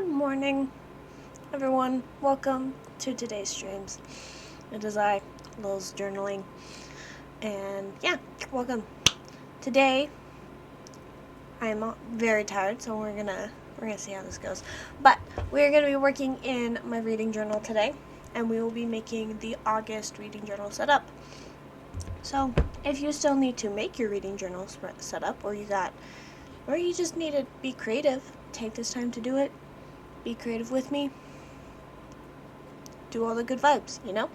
Good morning, everyone. Welcome to today's streams. It is L.I.L's journaling, and yeah, welcome. Today, I'm very tired, so we're gonna see how this goes. But we're gonna be working in my reading journal today, and we will be making the August reading journal setup. So, if you still need to make your reading journal setup, or you just need to be creative, take this time to do it. Be creative with me. Do all the good vibes, you know?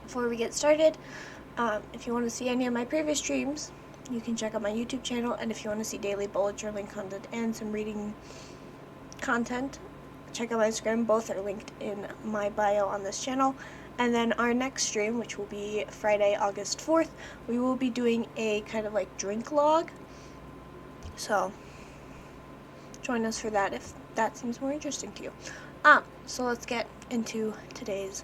Before we get started, if you want to see any of my previous streams, you can check out my YouTube channel, and if you want to see daily bullet journaling content and some reading content, check out my Instagram. Both are linked in my bio on this channel. And then our next stream, which will be Friday, August 4th, we will be doing a kind of like drink log. So, join us for that if that seems more interesting to you. So let's get into today's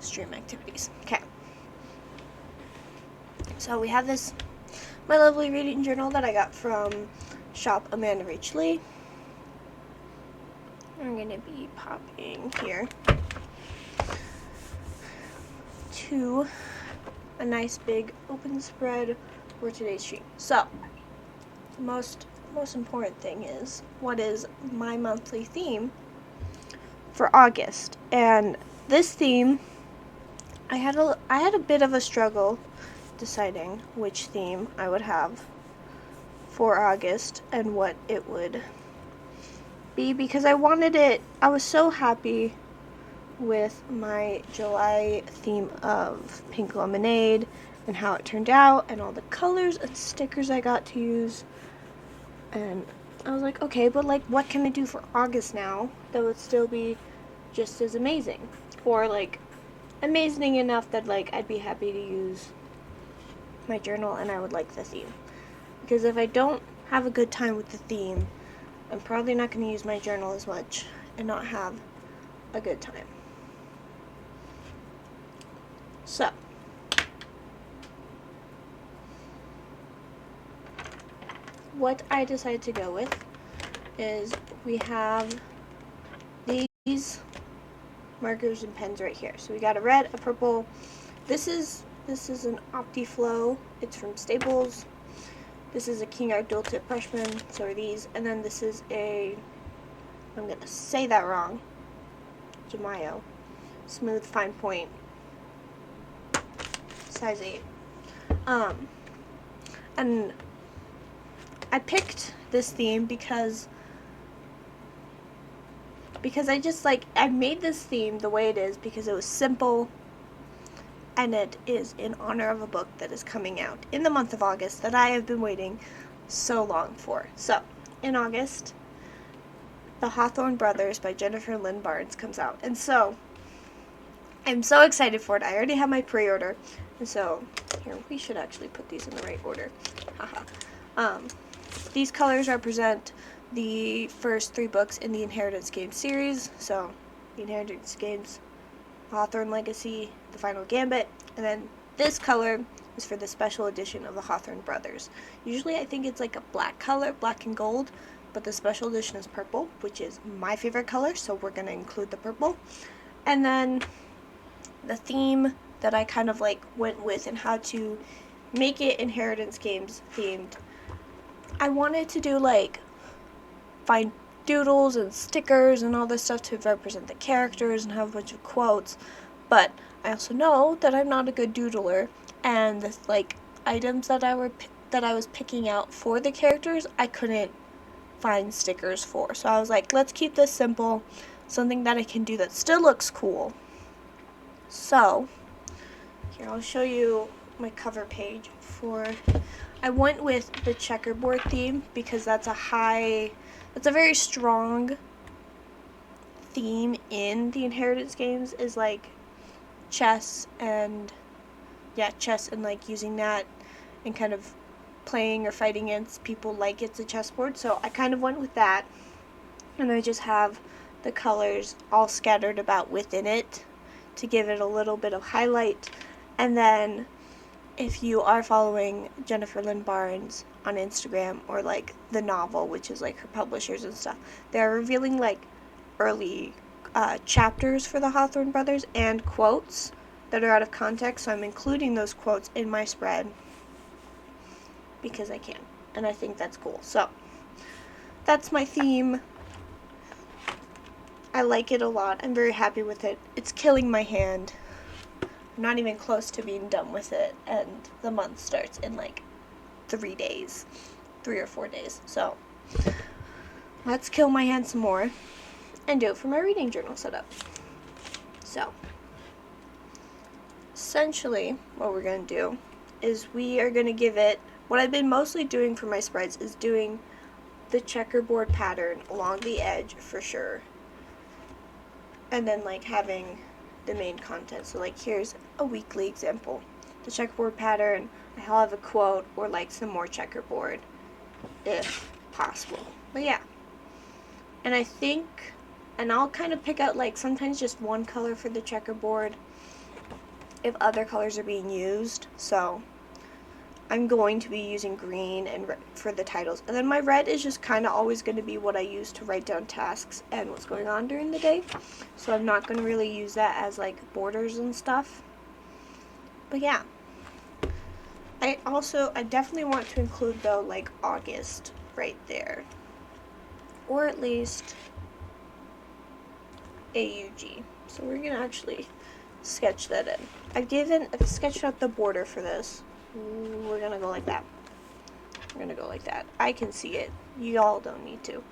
stream activities. Okay. So we have my lovely reading journal that I got from shop Amanda Rach Lee. I'm going to be popping here to a nice big open spread for today's stream. So, the most important thing is, what is my monthly theme for August? And this theme, I had a bit of a struggle deciding which theme I would have for August and what it would be, because I was so happy with my July theme of pink lemonade and how it turned out and all the colors and stickers I got to use. And I was like, okay, but like, what can I do for August now that would still be just as amazing? Or like, amazing enough that like, I'd be happy to use my journal and I would like the theme. Because if I don't have a good time with the theme, I'm probably not going to use my journal as much and not have a good time. So, what I decided to go with is we have these markers and pens right here. So we got a red, a purple. This is an OptiFlow. It's from Staples. This is a King Art Dual Tip Freshman. So are these. And then this is I'm going to say that wrong, Jamayo Smooth Fine Point, size 8. And I picked this theme because I made this theme the way it is because it was simple, and it is in honor of a book that is coming out in the month of August that I have been waiting so long for. So, in August, The Hawthorne Brothers by Jennifer Lynn Barnes comes out, and so I'm so excited for it. I already have my pre-order, and so here, we should actually put these in the right order. Haha. These colors represent the first 3 books in the Inheritance Games series. So, the Inheritance Games, Hawthorne Legacy, The Final Gambit, and then this color is for the special edition of the Hawthorne Brothers. Usually I think it's like a black color, black and gold, but the special edition is purple, which is my favorite color, so we're going to include the purple. And then the theme that I kind of like went with and how to make it Inheritance Games themed, I wanted to do like find doodles and stickers and all this stuff to represent the characters and have a bunch of quotes, but I also know that I'm not a good doodler, and the like items that I was picking out for the characters, I couldn't find stickers for. So I was like, let's keep this simple, something that I can do that still looks cool. So here, I'll show you my cover page I went with the checkerboard theme because that's a very strong theme in the Inheritance Games, is like chess and like using that and kind of playing or fighting against people like it's a chessboard. So I kind of went with that, and I just have the colors all scattered about within it to give it a little bit of highlight. And then if you are following Jennifer Lynn Barnes on Instagram, or like the novel, which is like her publishers and stuff, they're revealing like early chapters for the Hawthorne brothers and quotes that are out of context, so I'm including those quotes in my spread because I can, and I think that's cool. So that's my theme. I like it a lot. I'm very happy with it. It's killing my hand. I'm not even close to being done with it, and the month starts in like 3 days, 3 or 4 days. So let's kill my hand some more and do it for my reading journal setup. So essentially what we're going to do is we are going to give it, what I've been mostly doing for my spreads is doing the checkerboard pattern along the edge for sure, and then like having the main content. So like here's a weekly example, the checkerboard pattern, I'll have a quote or like some more checkerboard if possible. But yeah, and I think, and I'll kind of pick out like sometimes just one color for the checkerboard if other colors are being used. So I'm going to be using green and red for the titles, and then my red is just kind of always going to be what I use to write down tasks and what's going on during the day, so I'm not going to really use that as like borders and stuff. But yeah, I definitely want to include though like August right there, or at least AUG. So we're gonna actually sketch that in. I've sketched out the border for this. We're gonna go like that. We're gonna go like that. I can see it. Y'all don't need to.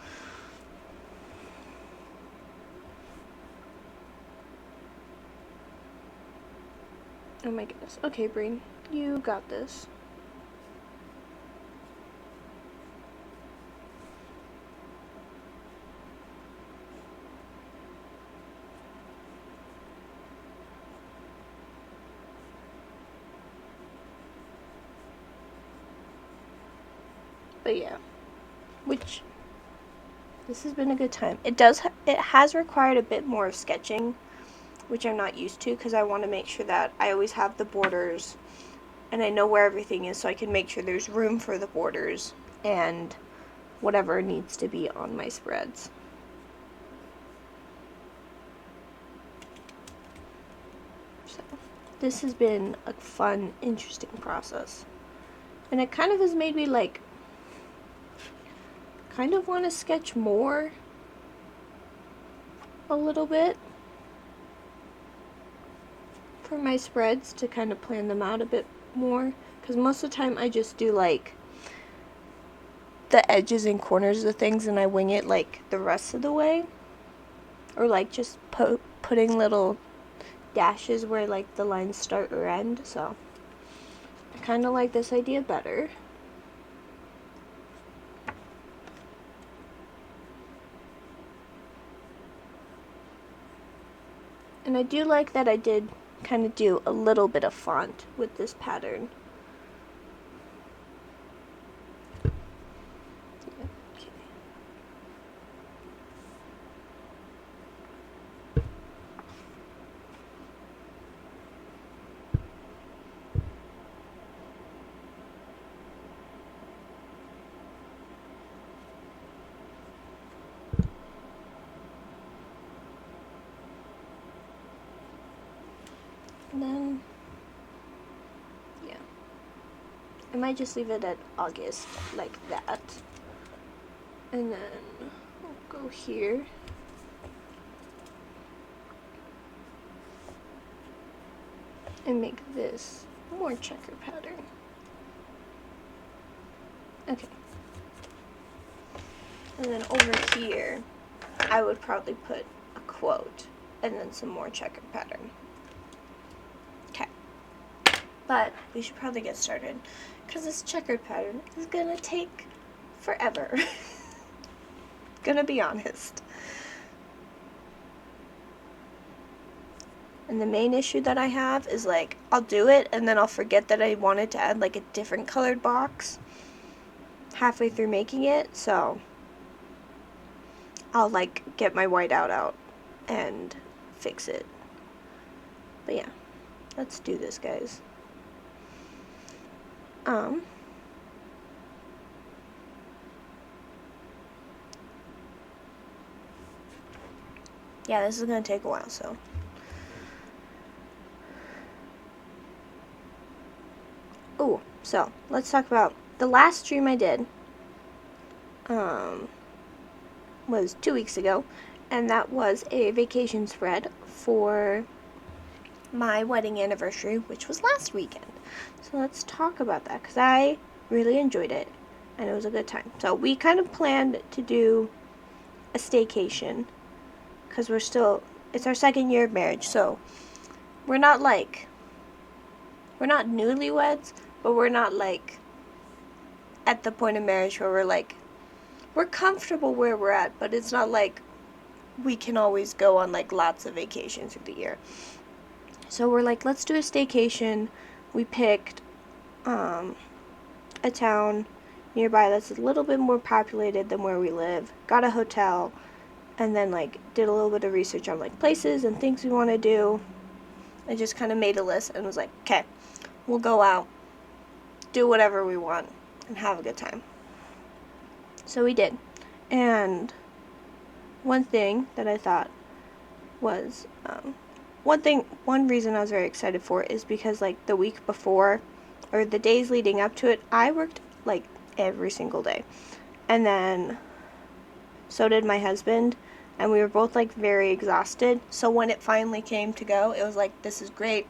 Oh my goodness. Okay, Breen, you got this. But yeah, which this has been a good time. It has required a bit more of sketching, which I'm not used to because I want to make sure that I always have the borders and I know where everything is, so I can make sure there's room for the borders and whatever needs to be on my spreads. So this has been a fun, interesting process, and it kind of has made me like kind of want to sketch more a little bit for my spreads to kind of plan them out a bit more, because most of the time I just do like the edges and corners of things and I wing it like the rest of the way, or like just putting little dashes where like the lines start or end. So I kind of like this idea better. And I do like that I did kind of do a little bit of font with this pattern. Okay. And then, yeah, I might just leave it at August like that. And then I'll go here. And make this more checker pattern. Okay. And then over here, I would probably put a quote and then some more checker pattern. Okay. But we should probably get started because this checkered pattern is gonna take forever. Gonna be honest. And the main issue that I have is like I'll do it and then I'll forget that I wanted to add like a different colored box halfway through making it, so I'll like get my whiteout out and fix it. But yeah, let's do this, guys. Yeah, this is going to take a while, so. Oh, so let's talk about the last stream I did. Was 2 weeks ago, and that was a vacation spread for my wedding anniversary, which was last weekend. So let's talk about that, because I really enjoyed it, and it was a good time. So we kind of planned to do a staycation, because it's our second year of marriage, so we're not newlyweds, but we're not like at the point of marriage where we're comfortable where we're at, but it's not like we can always go on like lots of vacations through the year. So we're like, let's do a staycation. We picked a town nearby that's a little bit more populated than where we live. Got a hotel, and then like did a little bit of research on like places and things we want to do. I just kind of made a list and was like, okay, we'll go out, do whatever we want, and have a good time. So we did. And one thing that I thought was, one reason I was very excited for it is because like the week before, or the days leading up to it, I worked like every single day. And then so did my husband, and we were both like very exhausted. So when it finally came to go, it was like, this is great.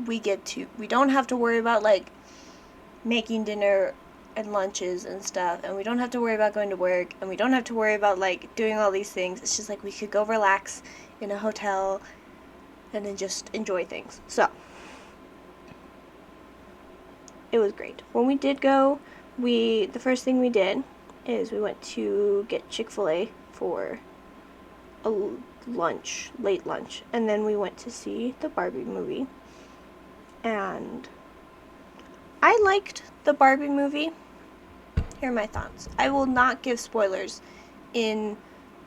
We don't have to worry about like making dinner and lunches and stuff, and we don't have to worry about going to work, and we don't have to worry about like doing all these things. It's just like we could go relax in a hotel and then just enjoy things. So it was great. When we did go, the first thing we did is we went to get Chick-fil-A for a late lunch, and then we went to see the Barbie movie. And I liked the Barbie movie. Here are my thoughts. I will not give spoilers in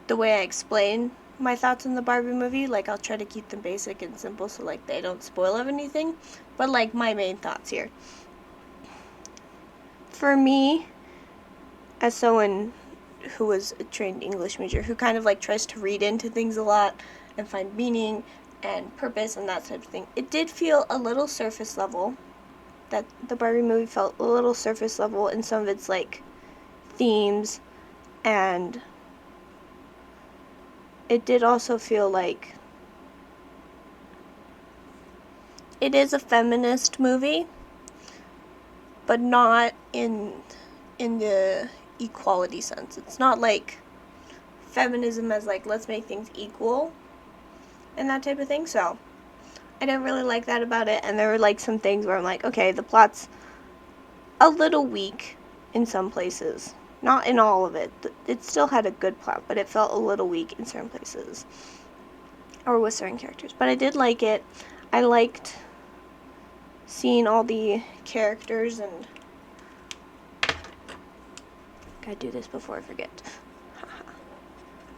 the way I explain my thoughts on the Barbie movie. Like, I'll try to keep them basic and simple so like they don't spoil anything. But like my main thoughts here. For me, as someone who was a trained English major, who kind of like tries to read into things a lot and find meaning and purpose and that type of thing, it did feel a little surface level. That the Barbie movie felt a little surface level in some of its like themes, and it did also feel like it is a feminist movie, but not in the equality sense. It's not like feminism as like, let's make things equal and that type of thing. So I didn't really like that about it, and there were like some things where I'm like, okay, the plot's a little weak in some places. Not in all of it. It still had a good plot, but it felt a little weak in certain places. Or with certain characters. But I did like it. I liked seeing all the characters, and gotta do this before I forget.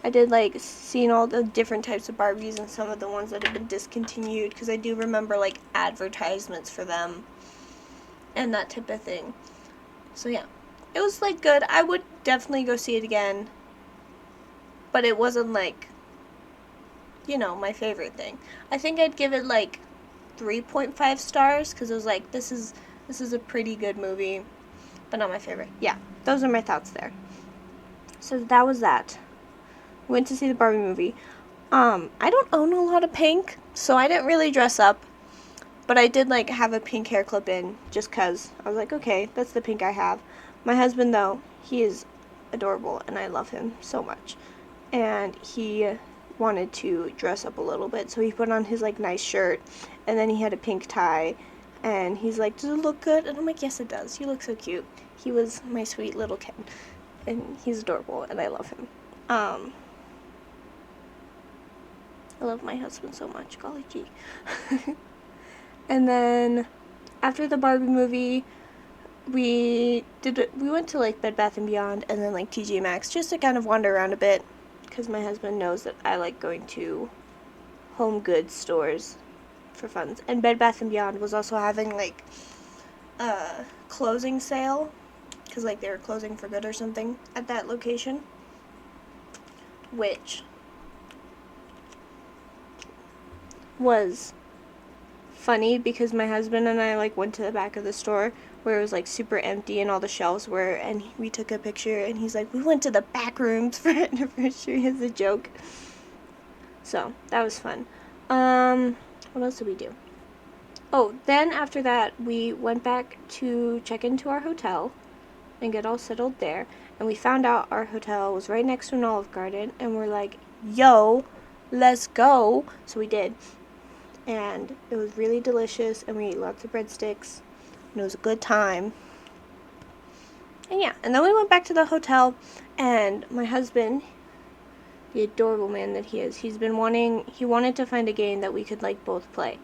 I did like seeing all the different types of Barbies and some of the ones that have been discontinued, because I do remember like advertisements for them and that type of thing. So yeah, it was like good. I would definitely go see it again, but it wasn't like, my favorite thing. I think I'd give it like 3.5 stars, because it was like, this is a pretty good movie, but not my favorite. Yeah, those are my thoughts there. So that was that. Went to see the Barbie movie. I don't own a lot of pink, so I didn't really dress up, but I did like have a pink hair clip in, just cause I was like, okay, that's the pink I have. My husband, though, he is adorable, and I love him so much, and he wanted to dress up a little bit, so he put on his like nice shirt, and then he had a pink tie, and he's like, does it look good? And I'm like, yes, it does. You look so cute. He was my sweet little kid, and he's adorable, and I love him. I love my husband so much, golly gee. And then after the Barbie movie, we went to like Bed Bath & Beyond, and then like TJ Maxx, just to kind of wander around a bit, because my husband knows that I like going to home goods stores for fun. And Bed Bath & Beyond was also having like closing sale, because like they were closing for good or something at that location, which was funny because my husband and I like went to the back of the store where it was like super empty and all the shelves were, and we took a picture and he's like, we went to the back rooms for anniversary as a joke. So that was fun. What else did we do? Oh, then after that we went back to check into our hotel and get all settled there, and we found out our hotel was right next to an Olive Garden, and we're like, yo, let's go. So we did, and it was really delicious, and we ate lots of breadsticks, and it was a good time. And yeah, and then we went back to the hotel, and my husband, the adorable man that he is, he wanted to find a game that we could like both play,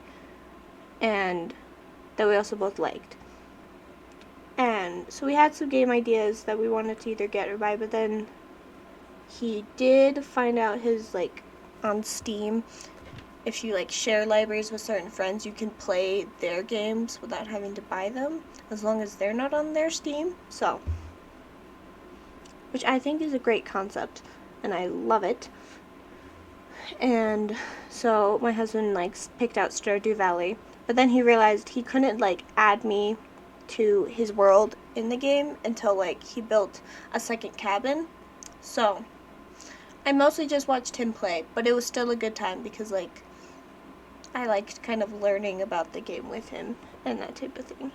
and that we also both liked. And so we had some game ideas that we wanted to either get or buy, but then he did find out his like on Steam, if you like share libraries with certain friends, you can play their games without having to buy them as long as they're not on their Steam. So, which I think is a great concept and I love it. And so my husband like picked out Stardew Valley, but then he realized he couldn't like add me to his world in the game until like he built a second cabin. So I mostly just watched him play, but it was still a good time because like I liked kind of learning about the game with him and that type of thing.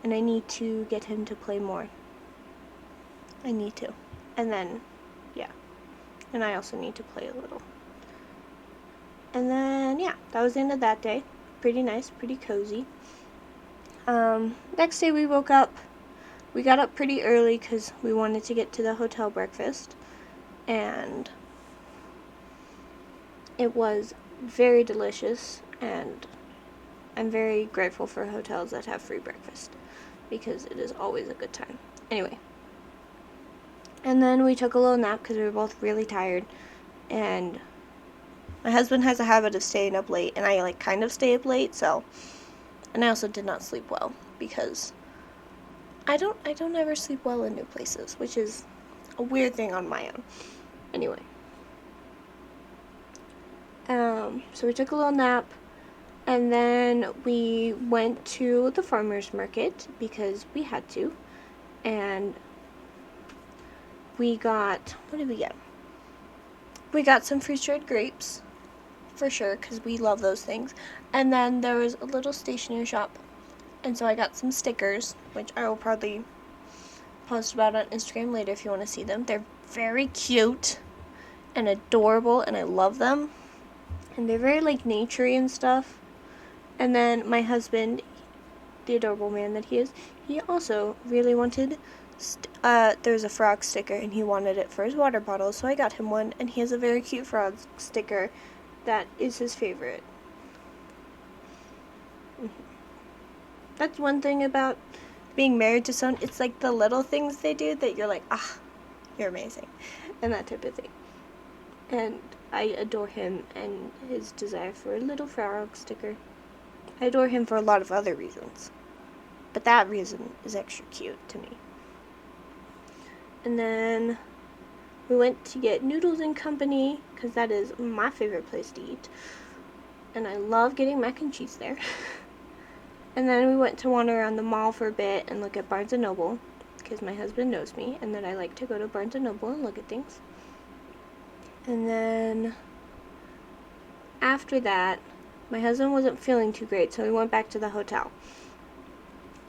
And I need to get him to play more. I need to. And then, yeah. And I also need to play a little. And then, yeah, that was the end of that day. Pretty nice, pretty cozy. Next day we woke up. We got up pretty early because we wanted to get to the hotel breakfast. And it was very delicious, and I'm very grateful for hotels that have free breakfast because it is always a good time. Anyway, and then we took a little nap because we were both really tired, and my husband has a habit of staying up late, and I like kind of stay up late, so, and I also did not sleep well because I don't ever sleep well in new places, which is a weird thing on my own. Anyway, so we took a little nap, and then we went to the farmer's market because we had to, and we got, what did we get? We got some freeze-dried grapes, for sure, because we love those things, and then there was a little stationery shop, and so I got some stickers, which I will probably post about on Instagram later if you want to see them. They're very cute and adorable, and I love them, and they're very like naturey and stuff. And then my husband, the adorable man that he is, he also really wanted, there's a frog sticker and he wanted it for his water bottle, so I got him one, and he has a very cute frog sticker that is his favorite. That's one thing about being married to someone, it's like the little things they do that you're like, ah, you're amazing, and that type of thing. And I adore him and his desire for a little frog sticker. I adore him for a lot of other reasons, but that reason is extra cute to me. And then we went to get Noodles and Company, because that is my favorite place to eat, and I love getting mac and cheese there. And then we went to wander around the mall for a bit and look at Barnes & Noble, because my husband knows me, and that I like to go to Barnes & Noble and look at things. And then after that, my husband wasn't feeling too great, so we went back to the hotel.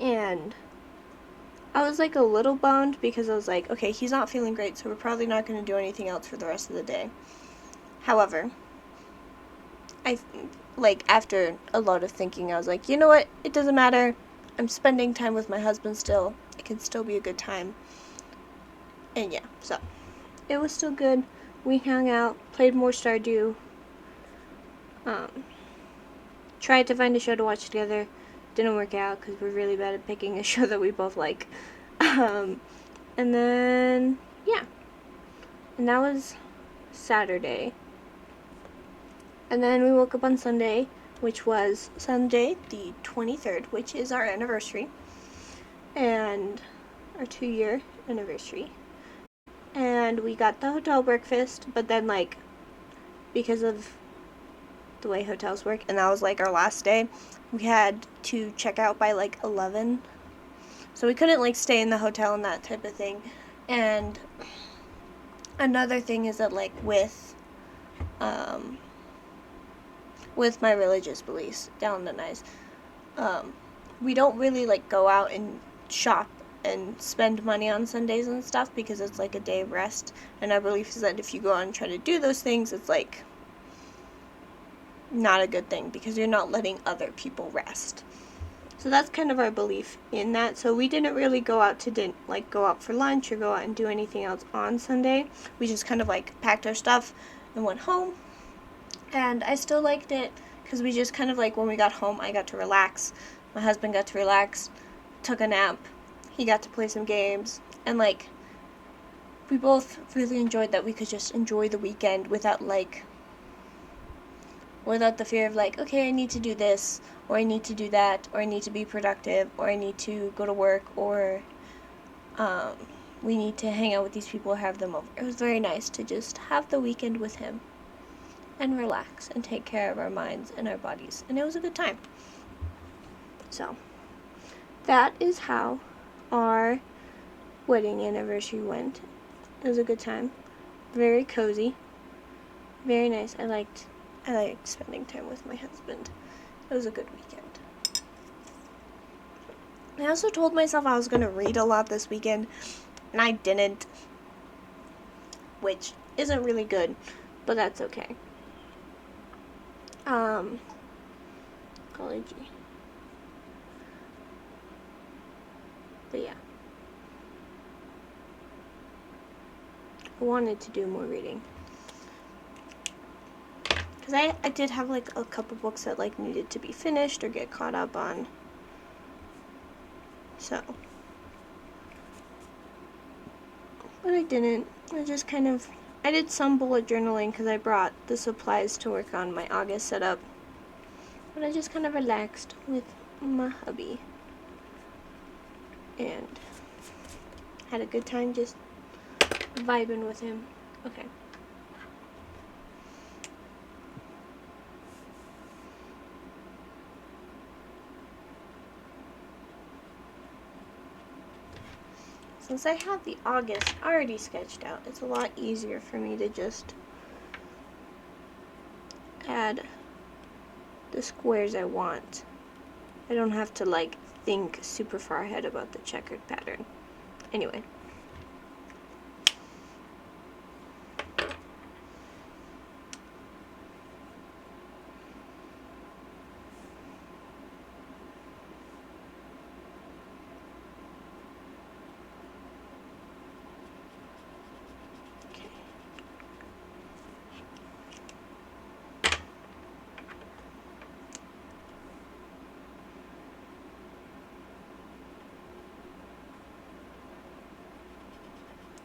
And I was like a little bummed because I was like, okay, he's not feeling great, so we're probably not going to do anything else for the rest of the day. However, after a lot of thinking, I was like, you know what? It doesn't matter. I'm spending time with my husband still. It can still be a good time. And yeah, so it was still good. We hung out, played more Stardew, tried to find a show to watch together. Didn't work out because we're really bad at picking a show that we both like. And then, yeah. And that was Saturday. And then we woke up on Sunday, which was Sunday the 23rd, which is our anniversary, and our 2-year anniversary. And we got the hotel breakfast, but then, like, because of the way hotels work, and that was, like, our last day, we had to check out by, like, 11. So we couldn't, like, stay in the hotel and that type of thing. And another thing is that, like, with my religious beliefs down the nice, we don't really, like, go out and shop and spend money on Sundays and stuff, because it's like a day of rest, and our belief is that if you go out and try to do those things, it's like not a good thing, because you're not letting other people rest. So that's kind of our belief in that. So we didn't really go out to go out for lunch or go out and do anything else on Sunday. We just kind of, like, packed our stuff and went home. And I still liked it, because we just kind of, like, when we got home, I got to relax. My husband got to relax, took a nap. He got to play some games, and, like, we both really enjoyed that we could just enjoy the weekend without the fear of, like, okay, I need to do this, or I need to do that, or I need to be productive, or I need to go to work, or we need to hang out with these people or have them over. It was very nice to just have the weekend with him and relax and take care of our minds and our bodies, and it was a good time. So that is how our wedding anniversary went. It was a good time. Very cozy. Very nice. I liked spending time with my husband. It was a good weekend. I also told myself I was going to read a lot this weekend, and I didn't, which isn't really good, but that's okay. Ecology. But yeah. I wanted to do more reading. Because I did have, like, a couple books that, like, needed to be finished or get caught up on. So. But I didn't. I did some bullet journaling because I brought the supplies to work on my August setup. But I just kind of relaxed with my hubby. And had a good time just vibing with him. Okay. Since I have the August already sketched out, it's a lot easier for me to just add the squares I want. I don't have to, like, think super far ahead about the checkered pattern. Anyway.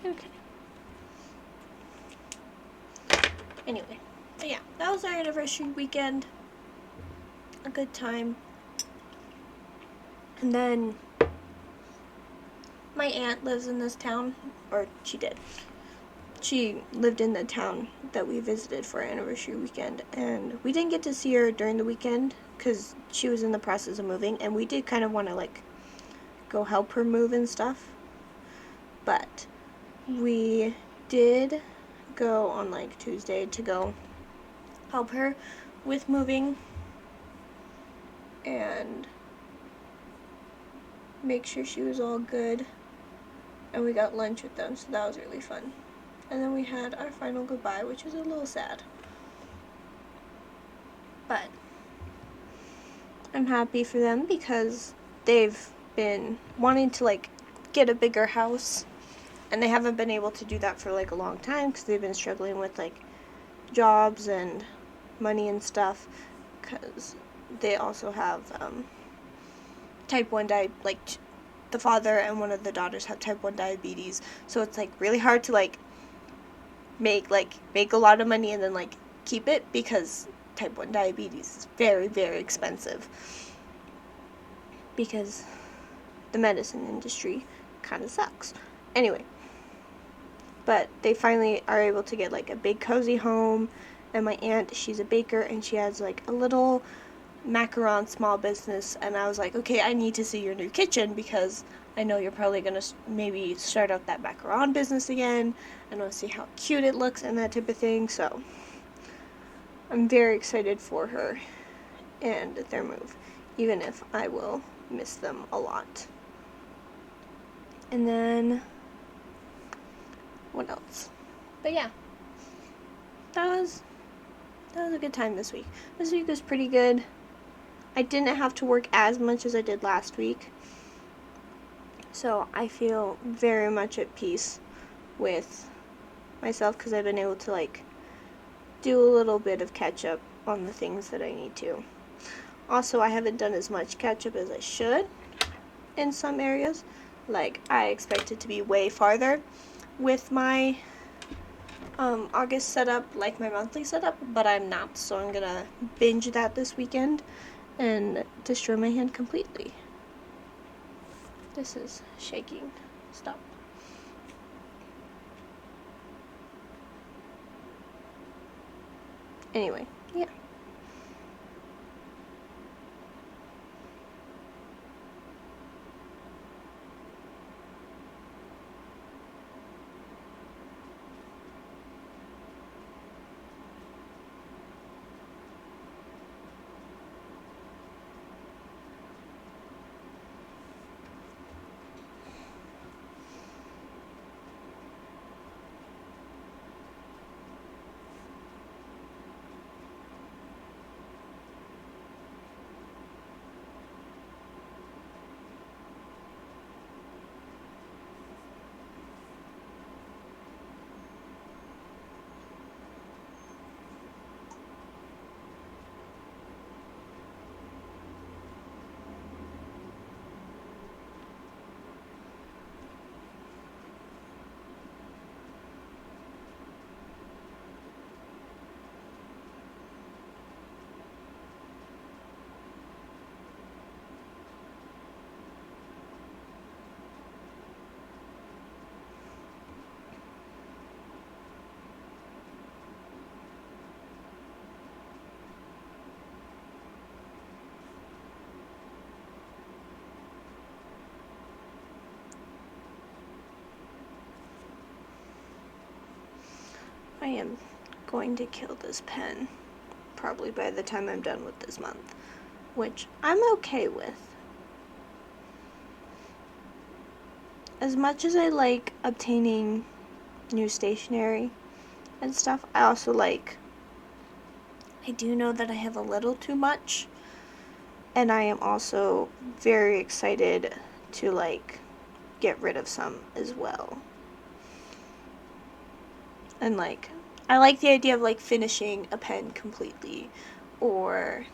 Okay. Anyway, but yeah, that was our anniversary weekend. A good time. And then my aunt lives in this town, or she did. She lived in the town that we visited for our anniversary weekend, and we didn't get to see her during the weekend because she was in the process of moving, and we did kind of want to, like, go help her move and stuff. But we did go on, like, Tuesday to go help her with moving and make sure she was all good, and we got lunch with them, so that was really fun. And then we had our final goodbye, which was a little sad, but I'm happy for them because they've been wanting to, like, get a bigger house, and they haven't been able to do that for, like, a long time because they've been struggling with, like, jobs and money and stuff, because they also have type 1 diabetes. The father and one of the daughters have type 1 diabetes, so it's, like, really hard to, like, make a lot of money and then, like, keep it, because type 1 diabetes is very, very expensive because the medicine industry kind of sucks. Anyway, but they finally are able to get like a big cozy home, and my aunt, she's a baker, and she has like a little macaron small business, and I was like, okay, I need to see your new kitchen because I know you're probably going to maybe start out that macaron business again. I want to see how cute it looks and that type of thing, so I'm very excited for her and their move, even if I will miss them a lot. And then, what else? But yeah, that was a good time this week. This week was pretty good. I didn't have to work as much as I did last week, so I feel very much at peace with myself because I've been able to like do a little bit of catch up on the things that I need to. Also, I haven't done as much catch up as I should in some areas. Like, I expected to be way farther with my August setup, like my monthly setup, but I'm not, so I'm gonna binge that this weekend and destroy my hand completely. This is shaking. Stop. Anyway, yeah. I am going to kill this pen probably by the time I'm done with this month, which I'm okay with. As much as I like obtaining new stationery and stuff, I do know that I have a little too much, and I am also very excited to like get rid of some as well. And like, I like the idea of like finishing a pen completely, or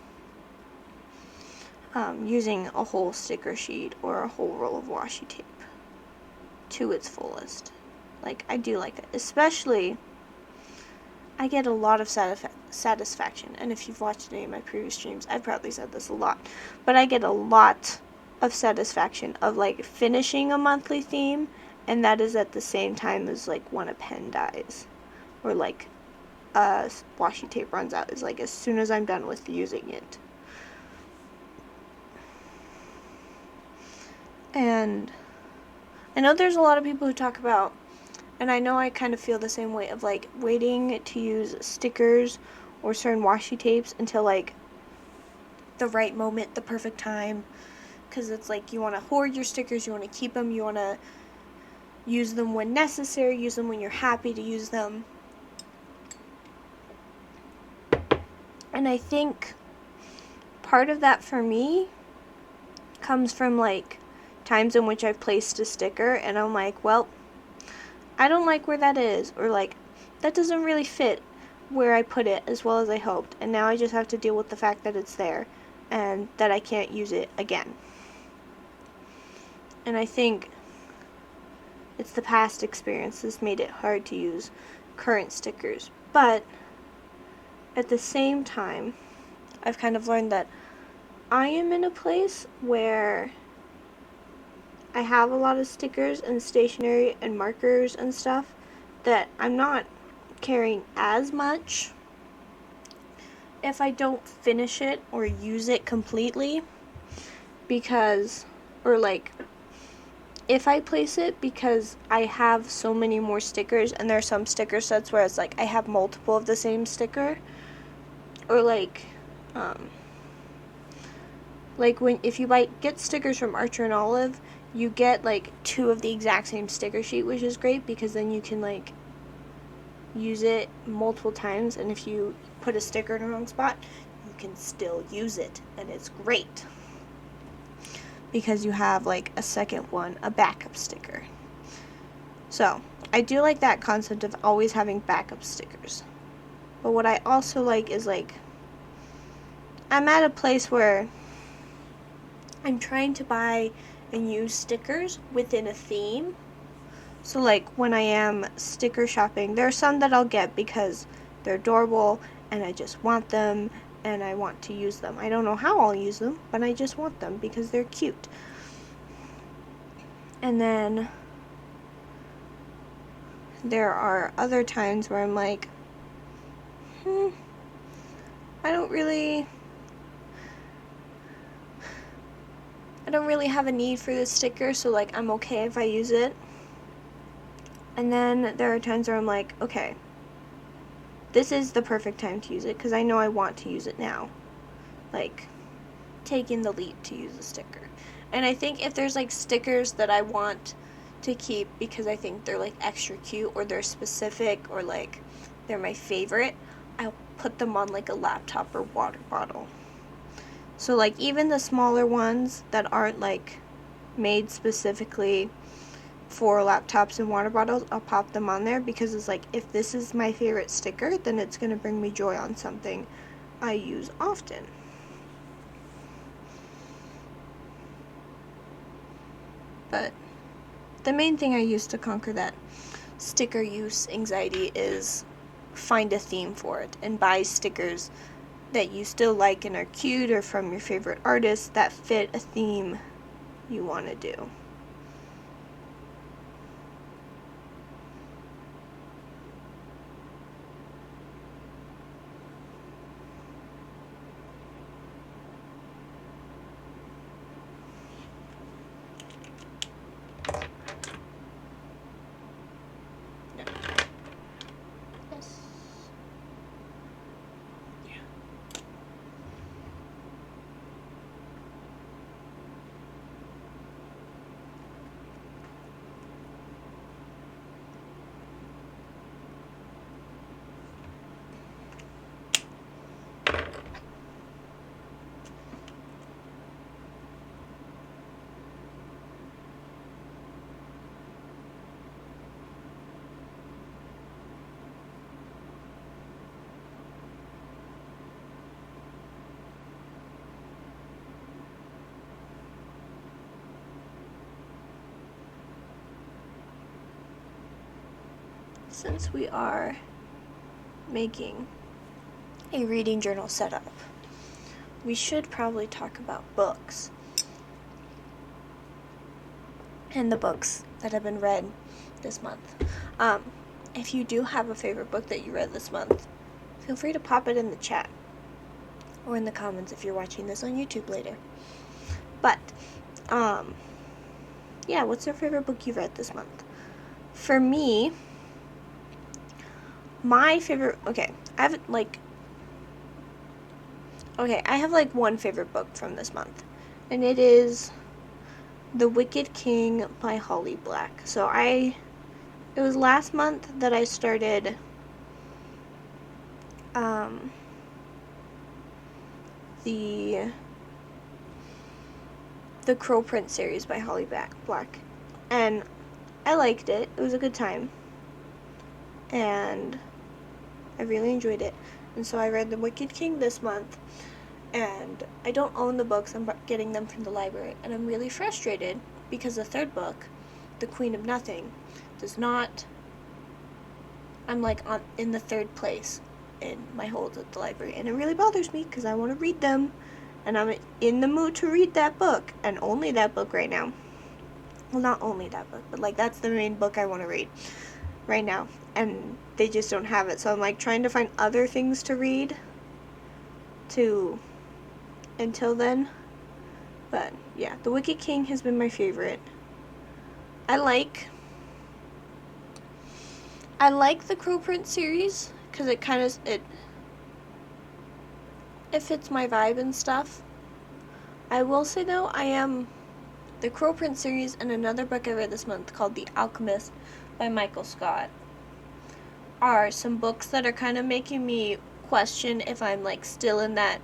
using a whole sticker sheet or a whole roll of washi tape to its fullest. Like, I do like that. Especially, I get a lot of satisfaction. And if you've watched any of my previous streams, I've probably said this a lot. But I get a lot of satisfaction of, like, finishing a monthly theme. And that is at the same time as, like, when a pen dies. Or, like, washi tape runs out. Is, like, as soon as I'm done with using it. And I know there's a lot of people who talk about, and I know I kind of feel the same way, of like waiting to use stickers or certain washi tapes until like the right moment, the perfect time, because it's like you want to hoard your stickers, you want to keep them, you want to use them when necessary, use them when you're happy to use them. And I think part of that for me comes from like times in which I've placed a sticker and I'm like, well, I don't like where that is, or like, that doesn't really fit where I put it as well as I hoped, and now I just have to deal with the fact that it's there and that I can't use it again. And I think it's the past experience that's made it hard to use current stickers. But at the same time, I've kind of learned that I am in a place where I have a lot of stickers and stationery and markers and stuff that I'm not carrying as much if I don't finish it or use it completely, because, or like, if I place it, because I have so many more stickers, and there are some sticker sets where it's like I have multiple of the same sticker, or like when if you get stickers from Archer and Olive, you get like 2 of the exact same sticker sheet, which is great because then you can like use it multiple times, and if you put a sticker in the wrong spot, you can still use it, and it's great because you have like a second one, a backup sticker. So I do like that concept of always having backup stickers. But what I also like is like, I'm at a place where I'm trying to buy and use stickers within a theme. So like when I am sticker shopping, there are some that I'll get because they're adorable and I just want them and I want to use them. I don't know how I'll use them, but I just want them because they're cute. And then there are other times where I'm like, I don't really have a need for this sticker, so like I'm okay if I use it. And then there are times where I'm like, okay, this is the perfect time to use it because I know I want to use it now. Like, taking the leap to use a sticker. And I think if there's like stickers that I want to keep because I think they're like extra cute or they're specific or like they're my favorite, I'll put them on like a laptop or water bottle. So like even the smaller ones that aren't like made specifically for laptops and water bottles, I'll pop them on there because it's like, if this is my favorite sticker, then it's going to bring me joy on something I use often. But the main thing I use to conquer that sticker use anxiety is find a theme for it and buy stickers that you still like and are cute or from your favorite artists that fit a theme you want to do. Yes. Yeah. Since we are making a reading journal setup, we should probably talk about books and the books that have been read this month. If you do have a favorite book that you read this month, feel free to pop it in the chat or in the comments if you're watching this on YouTube later. But, yeah, what's your favorite book you've read this month? For me, my favorite, I have like one favorite book from this month, and it is The Wicked King by Holly Black. So it was last month that I started the Crow Prince series by Holly Black, and I liked it. It was a good time, and I really enjoyed it. And so I read The Wicked King this month, and I don't own the books. I'm getting them from the library, and I'm really frustrated because the third book, The Queen of Nothing, does not. I'm like in the third place in my holds at the library, and it really bothers me because I want to read them, and I'm in the mood to read that book, and only that book right now. Well, not only that book, but like that's the main book I want to read right now, and they just don't have it. So I'm like trying to find other things to read to until then. But yeah, The Wicked King has been my favorite. I like the Crow Prince series because it kind of it fits my vibe and stuff. I will say though, I am the Crow Prince series and another book I read this month called The Alchemist by Michael Scott are some books that are kind of making me question if I'm like still in that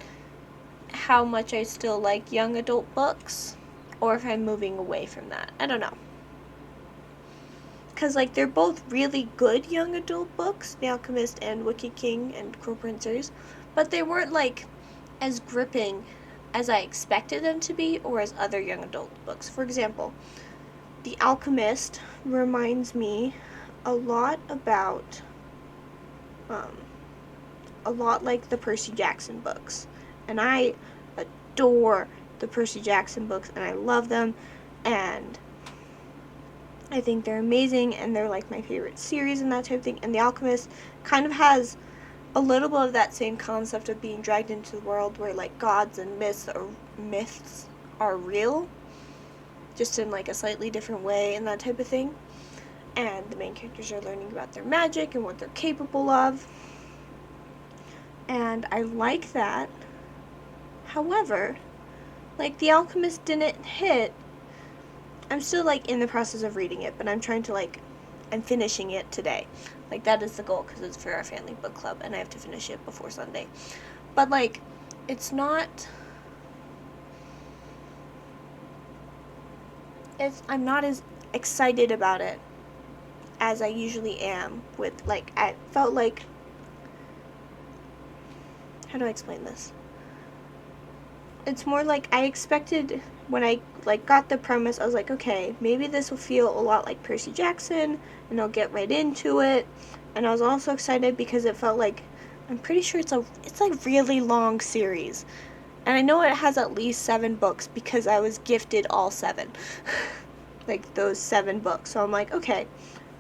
how much I still like young adult books or if I'm moving away from that. I don't know. Because like they're both really good young adult books, The Alchemist and Wicked King and Crow Prince series, but they weren't like as gripping as I expected them to be or as other young adult books. For example, The Alchemist reminds me a lot about a lot like the Percy Jackson books. And I adore the Percy Jackson books and I love them and I think they're amazing and they're like my favorite series and that type of thing. And The Alchemist kind of has a little bit of that same concept of being dragged into the world where like gods and myths are real, just in like a slightly different way and that type of thing. And the main characters are learning about their magic and what they're capable of. And I like that. However, like The Alchemist didn't hit. I'm still like in the process of reading it, but I'm trying to like I'm finishing it today. Like that is the goal because it's for our family book club and I have to finish it before Sunday. But like it's not I'm not as excited about it as I usually am with like I felt like how do I explain this? It's more like I expected when I like got the premise, I was like, okay, maybe this will feel a lot like Percy Jackson and I'll get right into it. And I was also excited because it felt like I'm pretty sure it's like really long series. And I know it has at least 7 books because I was gifted all 7. Like those 7 books. So I'm like, okay,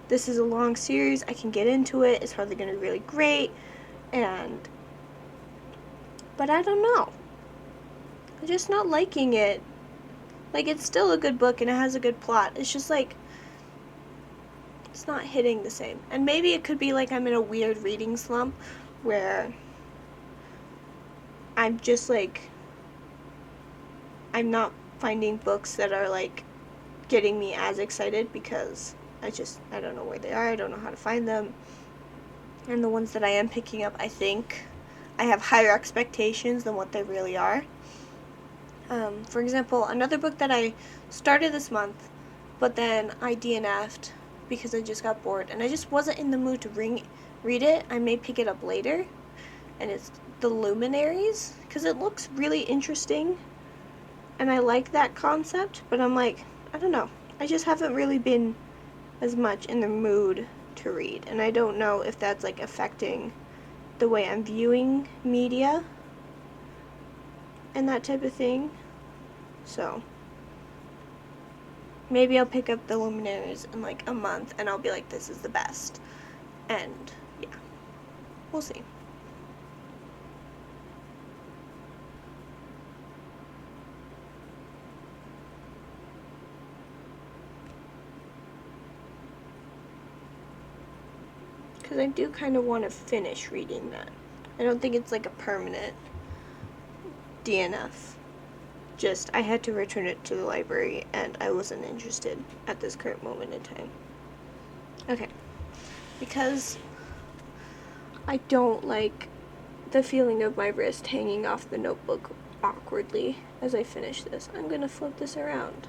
this is a long series. I can get into it. It's probably going to be really great. But I don't know. I'm just not liking it. Like, it's still a good book and it has a good plot. It's just like, it's not hitting the same. And maybe it could be like I'm in a weird reading slump where I'm just like, I'm not finding books that are like getting me as excited because I don't know where they are. I don't know how to find them. And the ones that I am picking up, I think I have higher expectations than what they really are. For example, another book that I started this month, but then I DNF'd because I just got bored and I just wasn't in the mood to read it. I may pick it up later, and it's The Luminaries because it looks really interesting and I like that concept, but I'm like, I don't know. I just haven't really been as much in the mood to read, and I don't know if that's like affecting the way I'm viewing media and that type of thing. So maybe I'll pick up The Luminaries in like a month and I'll be like, this is the best. And yeah, we'll see. Because I do kind of want to finish reading that. I don't think it's like a permanent DNF. Just I had to return it to the library and I wasn't interested at this current moment in time. Okay. Because I don't like the feeling of my wrist hanging off the notebook awkwardly as I finish this. I'm going to flip this around.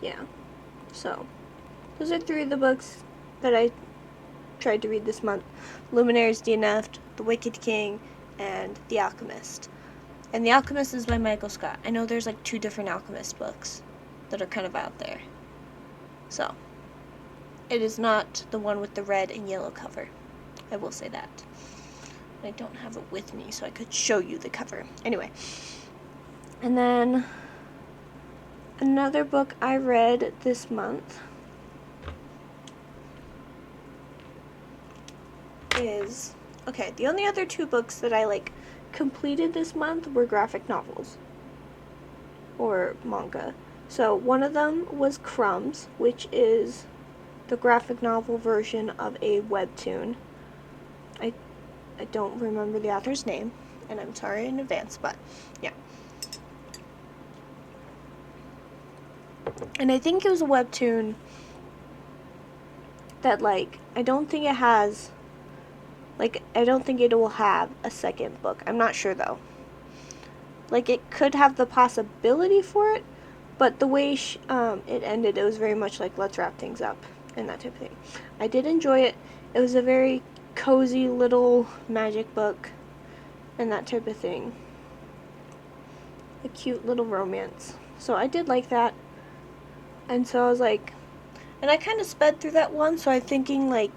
Yeah. So those are 3 of the books that I tried to read this month. Luminaries DNF'd, The Wicked King, and The Alchemist. And The Alchemist is by Michael Scott. I know there's like 2 different Alchemist books that are kind of out there. So, it is not the one with the red and yellow cover. I will say that. I don't have it with me, so I could show you the cover. Anyway. And then another book I read this month is, okay, the only other 2 books that I completed this month were graphic novels or manga. So one of them was Crumbs, which is the graphic novel version of a webtoon. I don't remember the author's name, and I'm sorry in advance, but yeah. And I think it was a webtoon that I don't think it has, I don't think it will have a second book. I'm not sure though. It could have the possibility for it, but the way it ended, it was very much let's wrap things up and that type of thing. I did enjoy it. It was a very cozy little magic book and that type of thing. A cute little romance. So I did like that. And so I was and I kind of sped through that one, so I'm thinking I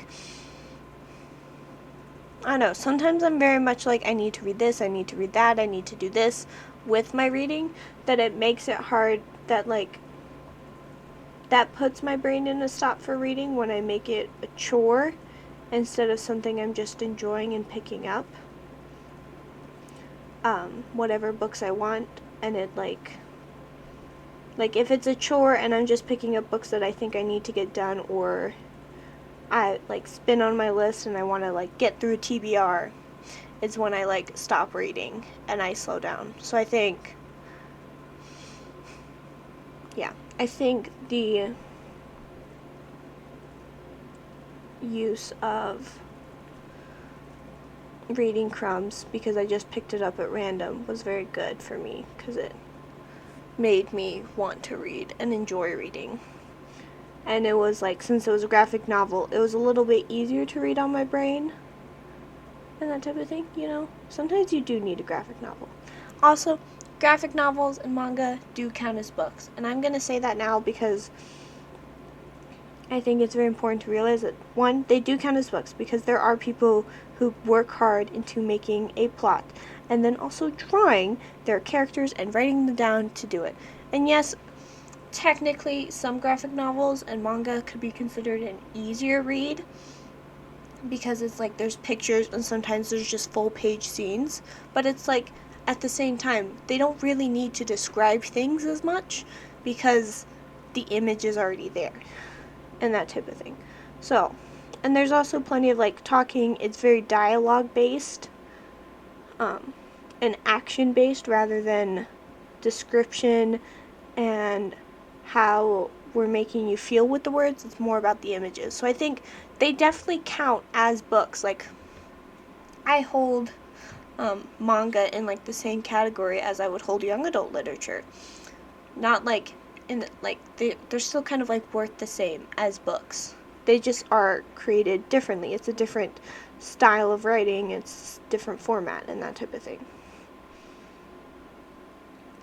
don't know, sometimes I'm very much I need to read this, I need to read that, I need to do this with my reading, that it makes it hard, that that puts my brain in a stop for reading when I make it a chore instead of something I'm just enjoying and picking up whatever books I want. And it if it's a chore and I'm just picking up books that I think I need to get done, or I spin on my list and I want to get through TBR, it's when I stop reading and I slow down. So I think the use of reading Crumbs, because I just picked it up at random, was very good for me because it made me want to read and enjoy reading. And it was since it was a graphic novel, it was a little bit easier to read on my brain and that type of thing, Sometimes you do need a graphic novel. Also, graphic novels and manga do count as books. And I'm going to say that now because I think it's very important to realize that, one, they do count as books because there are people who work hard into making a plot and then also drawing their characters and writing them down to do it. And yes, technically some graphic novels and manga could be considered an easier read because it's there's pictures and sometimes there's just full page scenes, but it's at the same time they don't really need to describe things as much because the image is already there and that type of thing. So, and there's also plenty of talking. It's very dialogue based and action based rather than description and how we're making you feel with the words. It's more about the images. So I think they definitely count as books. I hold manga in the same category as I would hold young adult literature. Not they're still kind of worth the same as books. They just are created differently. It's a different style of writing, it's different format and that type of thing.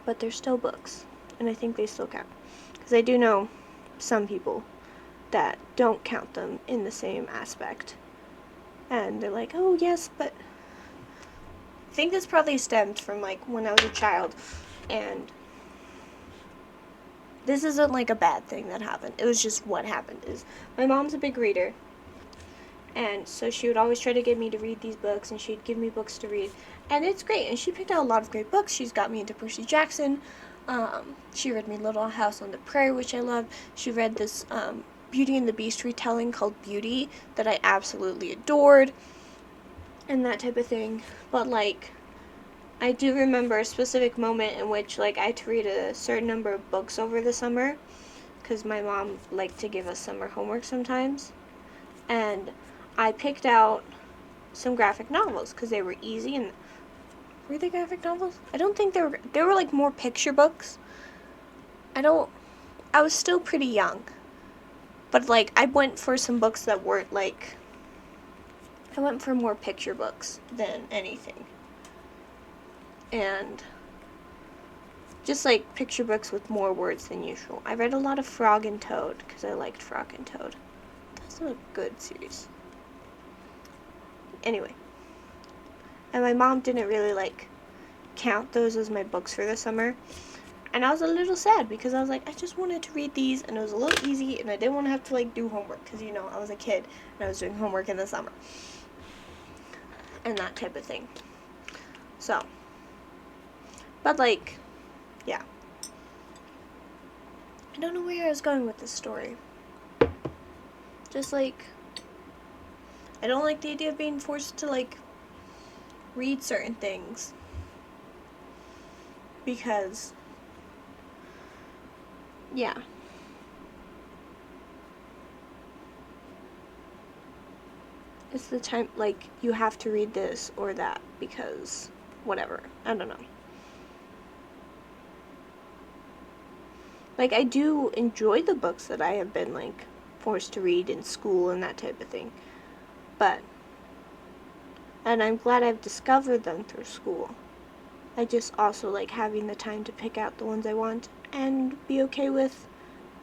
But they're still books, and I think they still count. Because I do know some people that don't count them in the same aspect. And they're oh yes, but I think this probably stemmed from when I was a child, and this isn't a bad thing that happened. It was just what happened is my mom's a big reader, and so she would always try to get me to read these books, and she'd give me books to read, and it's great, and she picked out a lot of great books. She's got me into Percy Jackson. She read me Little House on the Prairie, which I loved. She read this Beauty and the Beast retelling called Beauty that I absolutely adored, and that type of thing. But I do remember a specific moment in which I had to read a certain number of books over the summer because my mom liked to give us summer homework sometimes, and I picked out some graphic novels because they were easy. And were they graphic novels? I don't think they were more picture books. I was still pretty young, But, like, I went for some books that weren't, like, I went for more picture books than anything. And just, like, picture books with more words than usual. I read a lot of Frog and Toad, because I liked Frog and Toad. That's a good series. Anyway. And my mom didn't really, like, count those as my books for the summer. And I was a little sad because I was like, I just wanted to read these and it was a little easy and I didn't want to have to, like, do homework because, you know, I was a kid and I was doing homework in the summer. And that type of thing. So. But, like, yeah. I don't know where I was going with this story. Just, like, I don't like the idea of being forced to, like, read certain things. Because, yeah. It's the time, like, you have to read this or that because whatever. I don't know. Like, I do enjoy the books that I have been, like, forced to read in school and that type of thing. But, and I'm glad I've discovered them through school. I just also like having the time to pick out the ones I want and be okay with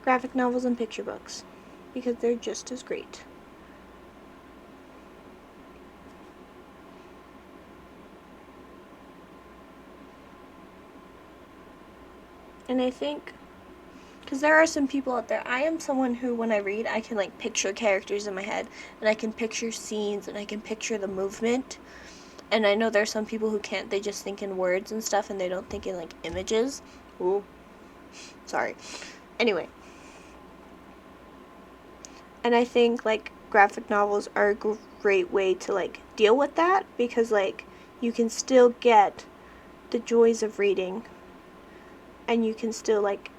graphic novels and picture books because they're just as great. And I think, because there are some people out there, I am someone who, when I read, I can, like, picture characters in my head, and I can picture scenes, and I can picture the movement. And I know there are some people who can't, they just think in words and stuff, and they don't think in, like, images. Ooh. Sorry. Anyway. And I think, like, graphic novels are a great way to, like, deal with that, because, like, you can still get the joys of reading, and you can still, like,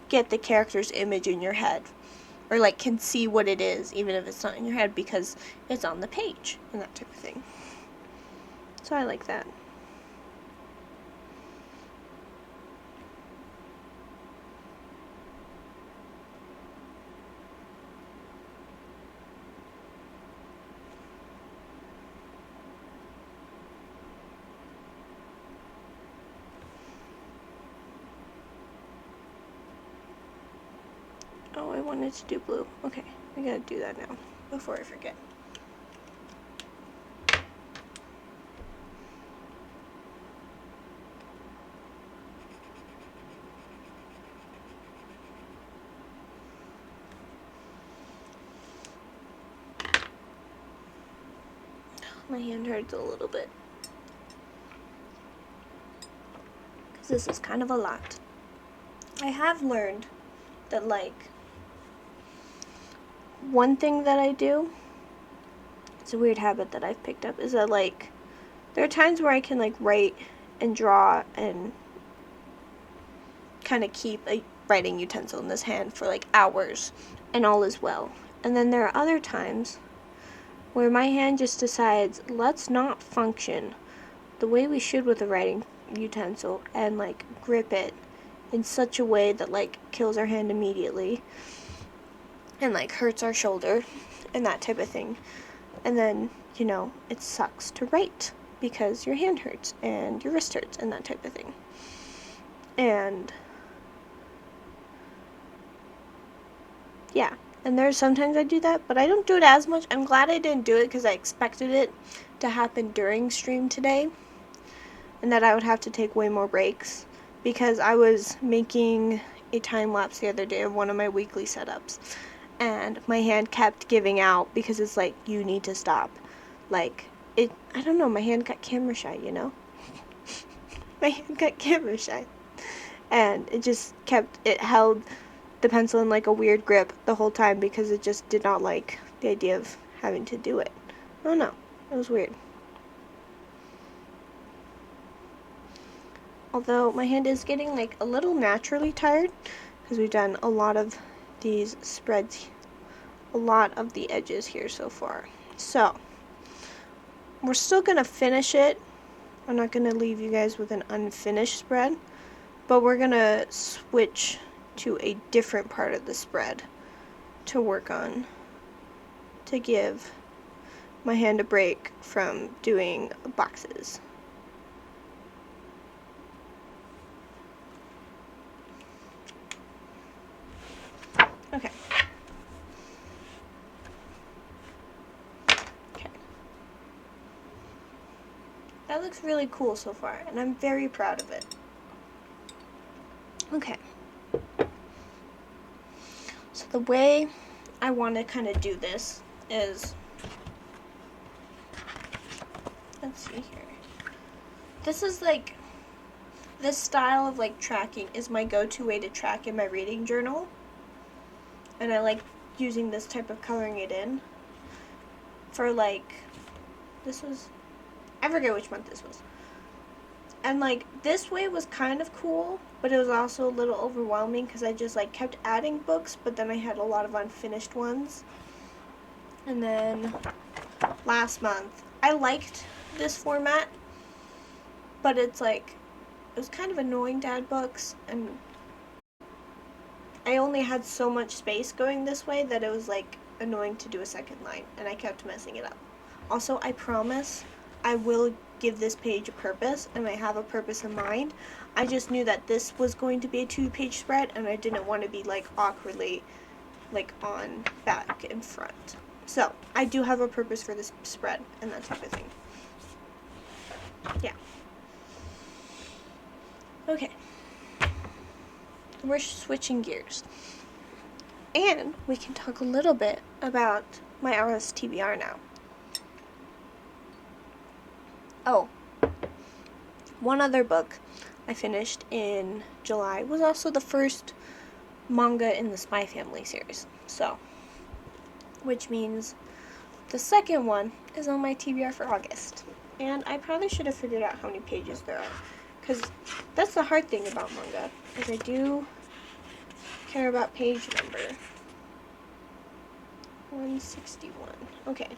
get the character's image in your head, or, like, can see what it is, even if it's not in your head, because it's on the page, and that type of thing. So I like that. Oh, I wanted to do blue. Okay, I gotta do that now, before I forget. My hand hurts a little bit. Because this is kind of a lot. I have learned that, like, one thing that I do, it's a weird habit that I've picked up, is that, like, there are times where I can, like, write and draw and kind of keep a writing utensil in this hand for, like, hours, and all is well. And then there are other times where my hand just decides, let's not function the way we should with a writing utensil, and, like, grip it in such a way that, like, kills our hand immediately and, like, hurts our shoulder and that type of thing. And then, you know, it sucks to write because your hand hurts and your wrist hurts and that type of thing. And yeah, and there's sometimes I do that, but I don't do it as much. I'm glad I didn't do it because I expected it to happen during stream today and that I would have to take way more breaks, because I was making a time lapse the other day of one of my weekly setups, and my hand kept giving out because it's like, you need to stop. Like, it, I don't know, my hand got camera shy, you know? My hand got camera shy. And it just kept, it held the pencil in, like, a weird grip the whole time because it just did not like the idea of having to do it. I don't know. It was weird. Although my hand is getting, like, a little naturally tired because we've done a lot of these spreads, a lot of the edges here so far. So, we're still going to finish it. I'm not going to leave you guys with an unfinished spread, but we're going to switch to a different part of the spread to work on to give my hand a break from doing boxes. Okay. Okay. That looks really cool so far, and I'm very proud of it. Okay. So the way I want to kind of do this is, let's see here. This is like, this style of like tracking is my go-to way to track in my reading journal. And I like using this type of coloring it in for like, this was, I forget which month this was. And like this way was kind of cool, but it was also a little overwhelming because I just like kept adding books, but then I had a lot of unfinished ones. And then last month, I liked this format, but it's like, it was kind of annoying to add books, and I only had so much space going this way that it was like annoying to do a second line, and I kept messing it up. Also, I promise I will give this page a purpose, and I have a purpose in mind. I just knew that this was going to be a 2-page spread, and I didn't want to be like awkwardly like on back and front. So I do have a purpose for this spread and that type of thing. Yeah. Okay. We're switching gears. And we can talk a little bit about my RSTBR now. Oh, one other book I finished in July was also the first manga in the Spy Family series. So, which means the second one is on my TBR for August. And I probably should have figured out how many pages there are, because that's the hard thing about manga, is I do care about page number. 161. Okay.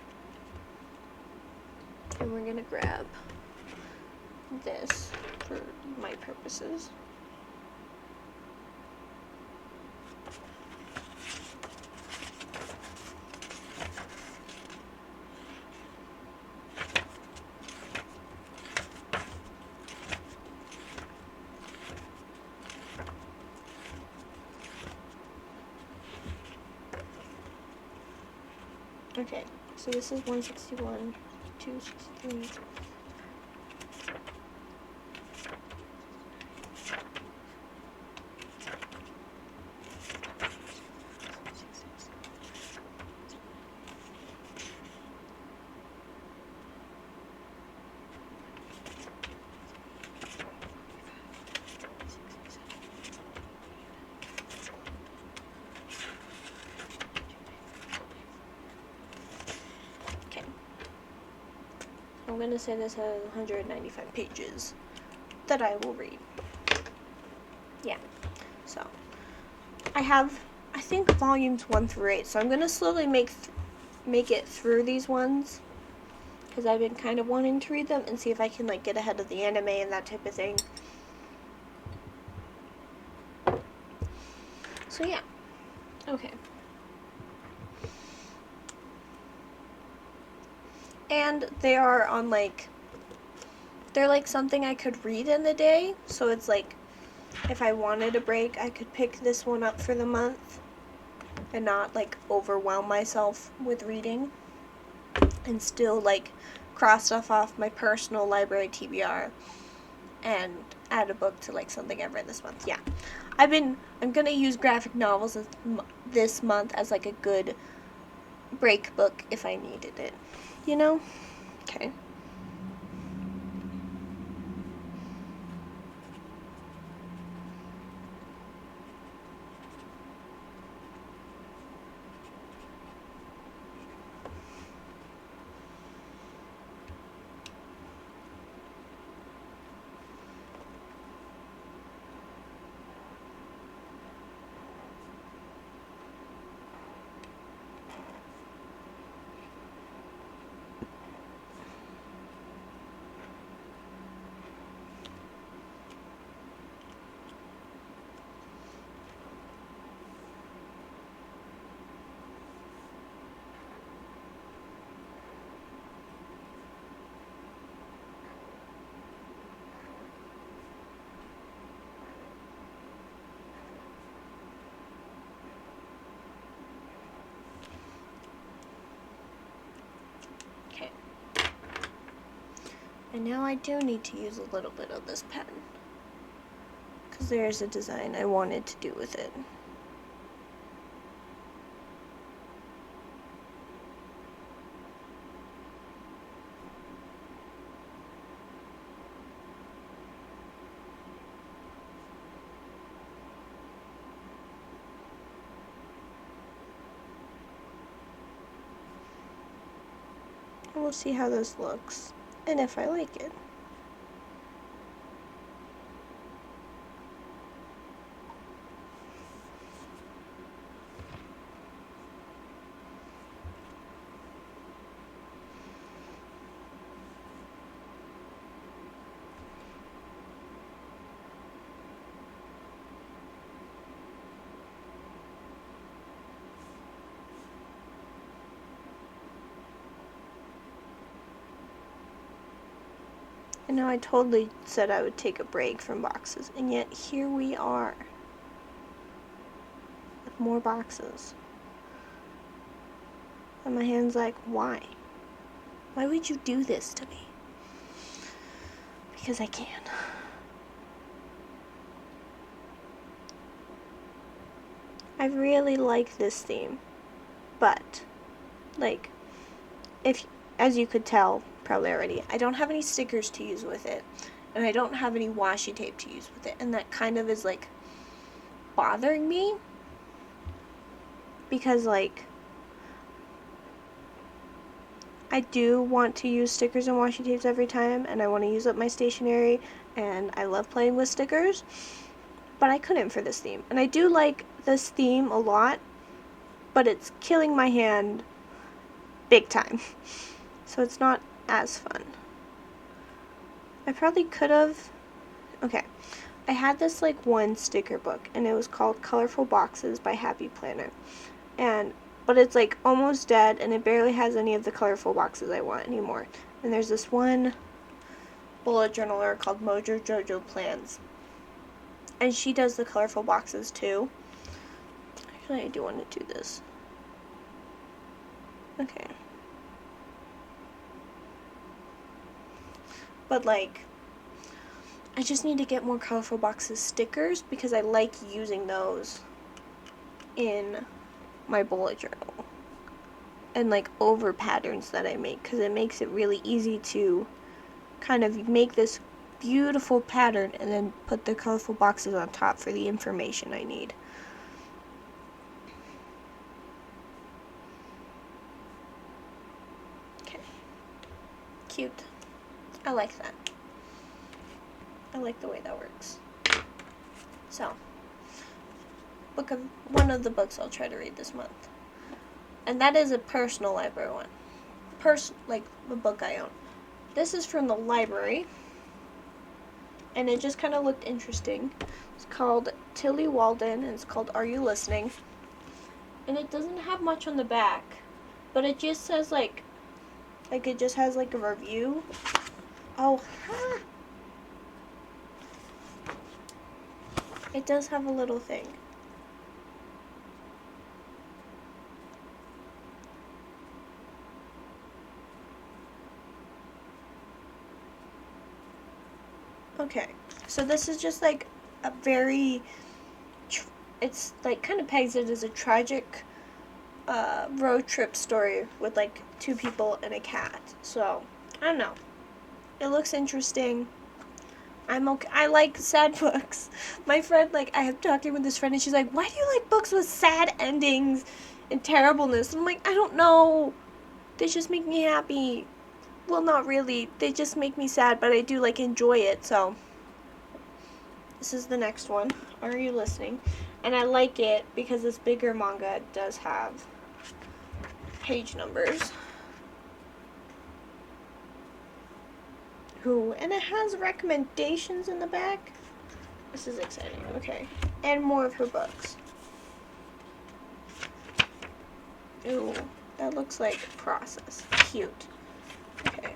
And we're gonna grab this for my purposes. Okay, so this is 161, 263. I'm going to say this has 195 pages that I will read. Yeah. So, I think, volumes 1 through 8. So I'm going to slowly make it through these ones, because I've been kind of wanting to read them and see if I can, like, get ahead of the anime and that type of thing. So, yeah. Okay. And they are on, like, they're like something I could read in a day. So it's like, if I wanted a break, I could pick this one up for the month and not like overwhelm myself with reading, and still like cross stuff off my personal library TBR and add a book to like something I've read this month. Yeah. I'm gonna use graphic novels this month as like a good break book if I needed it. You know? Okay. And now I do need to use a little bit of this pen, because there's a design I wanted to do with it. And we'll see how this looks, and if I like it. I know I totally said I would take a break from boxes, and yet here we are with more boxes. And my hand's like, why? Why would you do this to me? Because I can. I really like this theme, but, like, if, as you could tell probably already, I don't have any stickers to use with it, and I don't have any washi tape to use with it, and that kind of is, like, bothering me, because, like, I do want to use stickers and washi tapes every time, and I want to use up my stationery, and I love playing with stickers, but I couldn't for this theme. And I do like this theme a lot, but it's killing my hand big time, so it's not as fun. I probably could have, okay, I had this like one sticker book, and it was called Colorful Boxes by Happy Planner, but it's like almost dead, and it barely has any of the colorful boxes I want anymore. And there's this one bullet journaler called Mojo Jojo Plans, and she does the colorful boxes too. Actually, I do want to do this. Okay. But like, I just need to get more colorful boxes stickers, because I like using those in my bullet journal, and like over patterns that I make, because it makes it really easy to kind of make this beautiful pattern and then put the colorful boxes on top for the information I need. Okay. Cute. I like that. I like the way that works. So, one of the books I'll try to read this month. And that is a personal library one. Like the book I own. This is from the library, and it just kind of looked interesting. It's called Tilly Walden, and it's called Are You Listening? And it doesn't have much on the back, but it just says like it just has like a review. Oh, it does have a little thing. Okay, so this is just like a very, it's like kind of pegs it as a tragic road trip story with like two people and a cat. So, I don't know. It looks interesting. I'm okay. I like sad books. My friend, like, I have talking with this friend, and she's like, why do you like books with sad endings and terribleness? I'm like, I don't know. They just make me happy. Well, not really. They just make me sad, but I do, like, enjoy it, so. This is the next one. Are You Listening? And I like it because this bigger manga does have page numbers. Ooh, and it has recommendations in the back. This is exciting. Okay. And more of her books. Ooh, that looks like Process. Cute. Okay.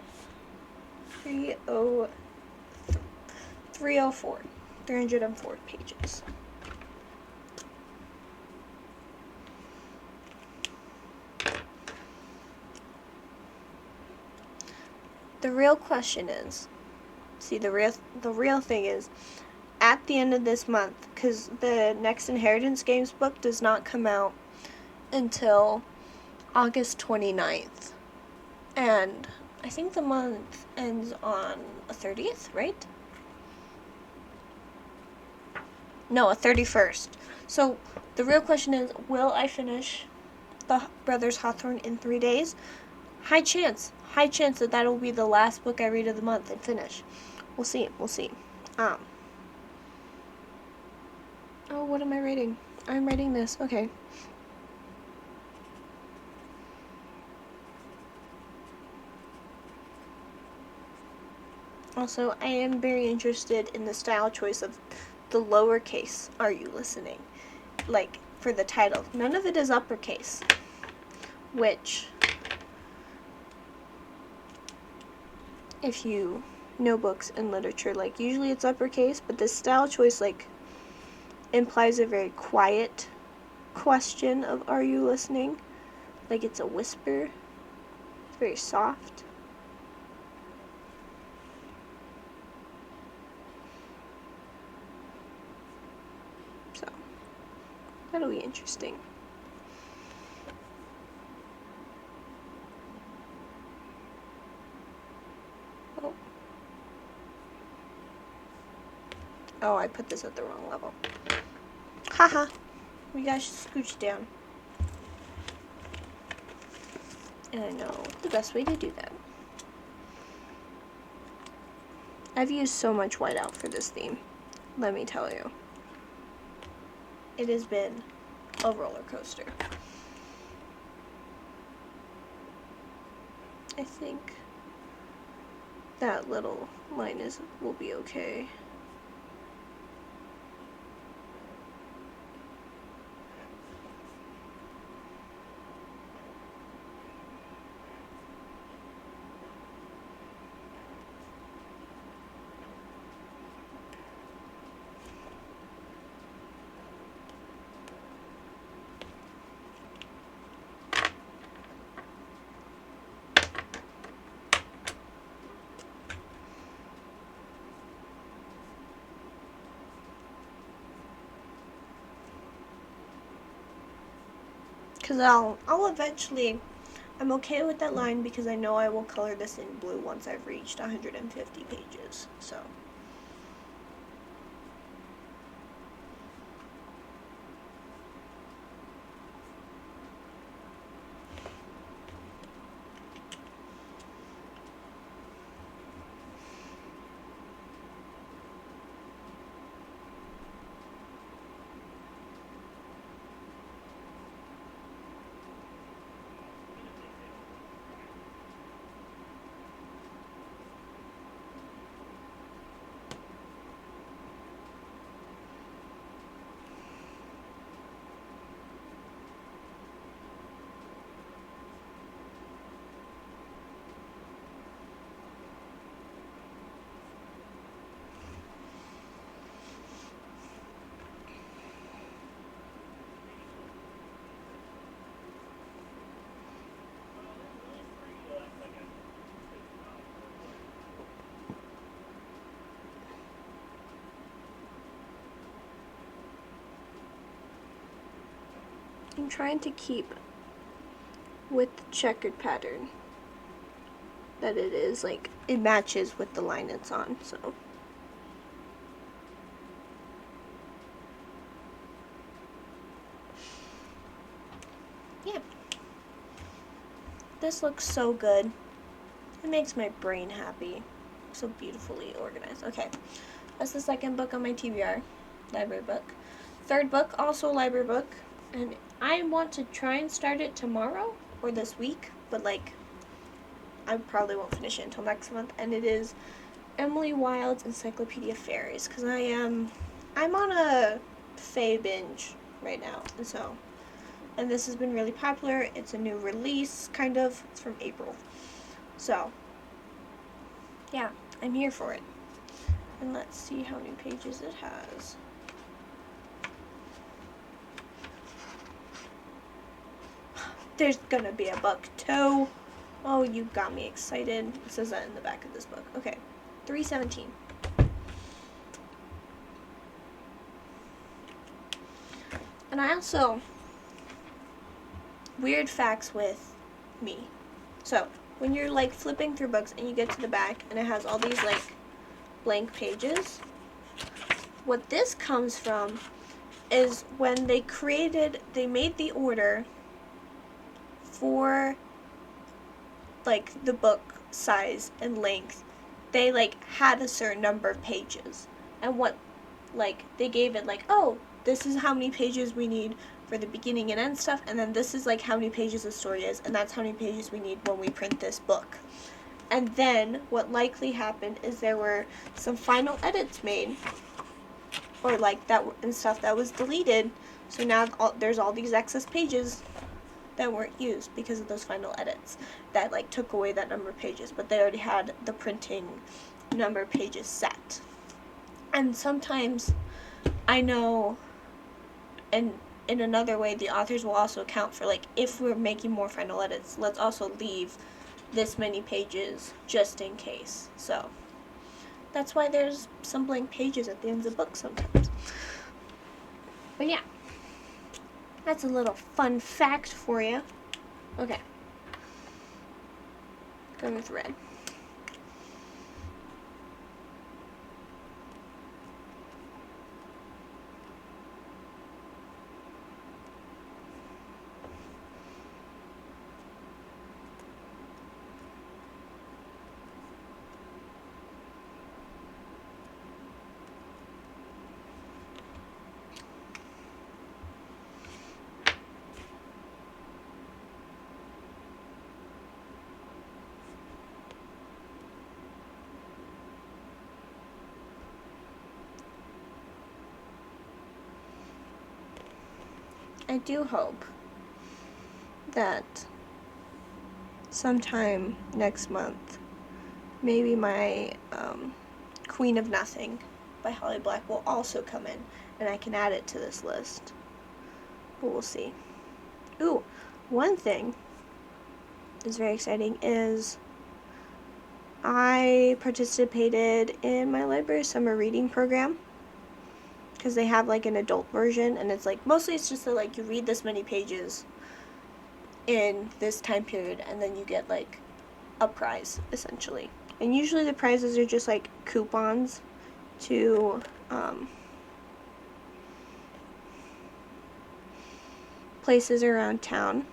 304. 304 pages. The real question is, See, the real thing is, at the end of this month, because the next Inheritance Games book does not come out until August 29th. And I think the month ends on a 30th, right? No, a 31st. So the real question is, will I finish the Brothers Hawthorne in 3 days? High chance that that'll be the last book I read of the month and finish. We'll see. Oh, what am I reading? I'm reading this. Okay. Also, I am very interested in the style choice of the lowercase. Are you listening? Like, for the title. None of it is uppercase. Which, if you know books and literature, like, usually it's uppercase, but this style choice, like, implies a very quiet question of, are you listening? Like, it's a whisper. It's very soft. So, that'll be interesting. Oh, I put this at the wrong level. Haha. We gotta scooch down. And I know the best way to do that. I've used so much whiteout for this theme, let me tell you. It has been a roller coaster. I think that little line will be okay. Because I'll eventually, I'm okay with that line because I know I will color this in blue once I've reached 150 pages, so. I'm trying to keep with the checkered pattern that it is, like, it matches with the line it's on, so. Yeah. This looks so good. It makes my brain happy. So beautifully organized. Okay. That's the second book on my TBR. Library book. Third book, also a library book. And I want to try and start it tomorrow or this week, but like I probably won't finish it until next month. And it is Emily Wilde's Encyclopedia of Fairies, because I'm on a Fae binge right now, and this has been really popular. It's a new release, kind of. It's from April, so yeah, I'm here for it. And let's see how many pages it has. There's gonna be a book 2. Oh, you got me excited. It says that in the back of this book. Okay. 317. And I also, weird facts with me. So, when you're like flipping through books and you get to the back and it has all these like blank pages, what this comes from is when they made the order for like the book size and length, they like had a certain number of pages, and what like they gave it like, oh, this is how many pages we need for the beginning and end stuff, and then this is like how many pages the story is, and that's how many pages we need when we print this book. And then what likely happened is there were some final edits made, or like that and stuff that was deleted, so now there's all these excess pages that weren't used because of those final edits that like took away that number of pages, but they already had the printing number of pages set. And sometimes I know, and in another way, the authors will also account for like, if we're making more final edits, let's also leave this many pages just in case. So that's why there's some blank pages at the ends of books sometimes. But yeah, that's a little fun fact for you. Okay. Going with red. I do hope that sometime next month, maybe my Queen of Nothing by Holly Black will also come in, and I can add it to this list. But we'll see. Ooh, one thing that's very exciting is I participated in my library summer reading program, because they have like an adult version, and it's like mostly it's just that like you read this many pages in this time period, and then you get like a prize essentially. And usually the prizes are just like coupons to places around town.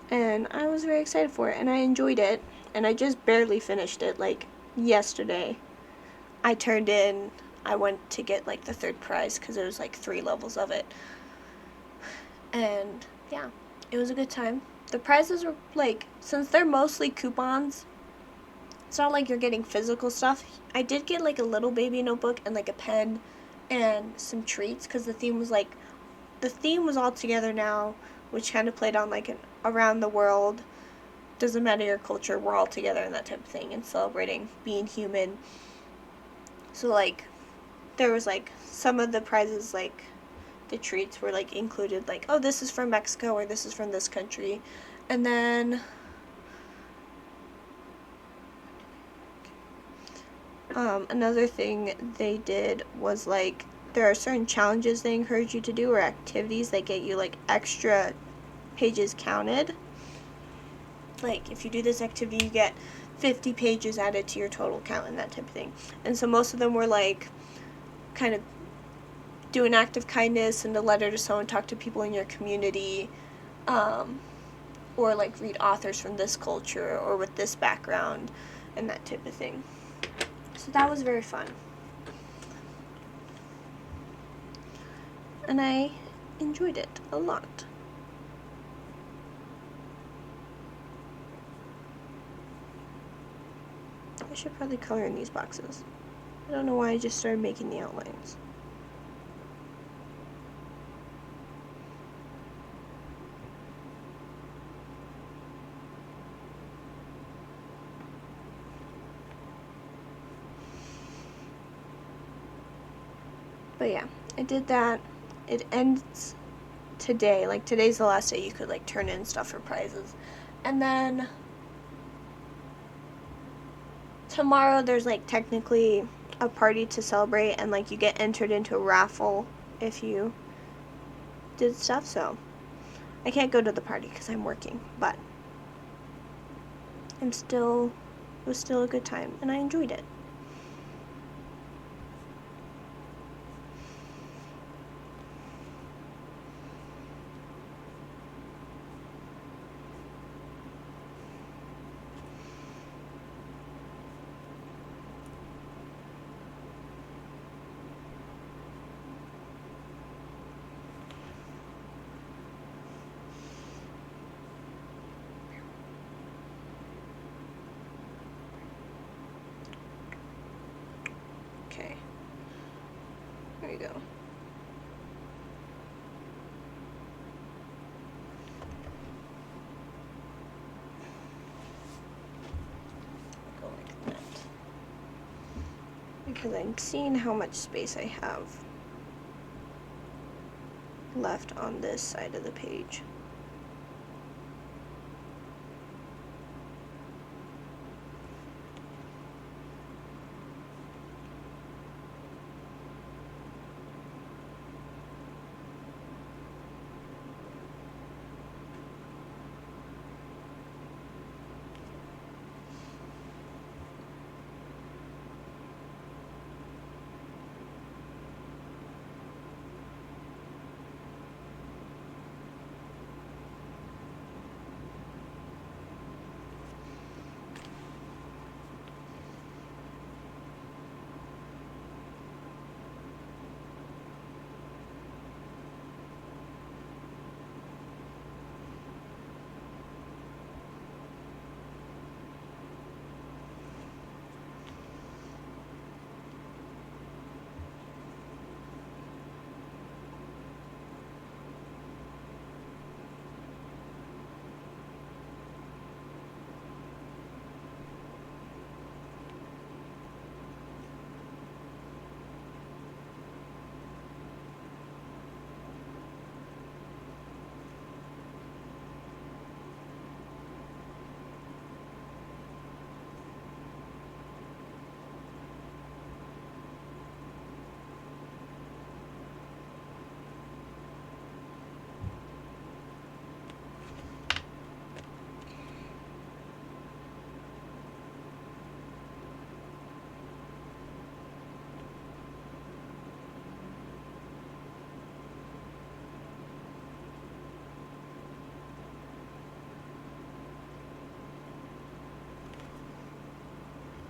And I was very excited for it, and I enjoyed it, and I just barely finished it. Like yesterday I went to get like the third prize because there was like 3 levels of it. And yeah, it was a good time. The prizes were like, since they're mostly coupons, it's not like you're getting physical stuff. I did get like a little baby notebook and like a pen and some treats, because the theme was all together now, which kind of played on like an around the world, doesn't matter your culture, we're all together and that type of thing, and celebrating being human. So like there was like some of the prizes, like the treats were like included, like, oh, this is from Mexico, or this is from this country. And then another thing they did was like there are certain challenges they encourage you to do, or activities that get you like extra pages counted. Like if you do this activity, you get 50 pages added to your total count and that type of thing. And so most of them were like kind of do an act of kindness, send a letter to someone, talk to people in your community, or like read authors from this culture or with this background and that type of thing. So that was very fun. And I enjoyed it a lot. I should probably color in these boxes. I don't know why I just started making the outlines. But yeah, I did that. It ends today. Like today's the last day you could like turn in stuff for prizes. And then tomorrow there's like technically a party to celebrate, and like you get entered into a raffle if you did stuff. So I can't go to the party because I'm working, but it was still a good time, and I enjoyed it. Okay, there you go. Go like that. Because I'm seeing how much space I have left on this side of the page.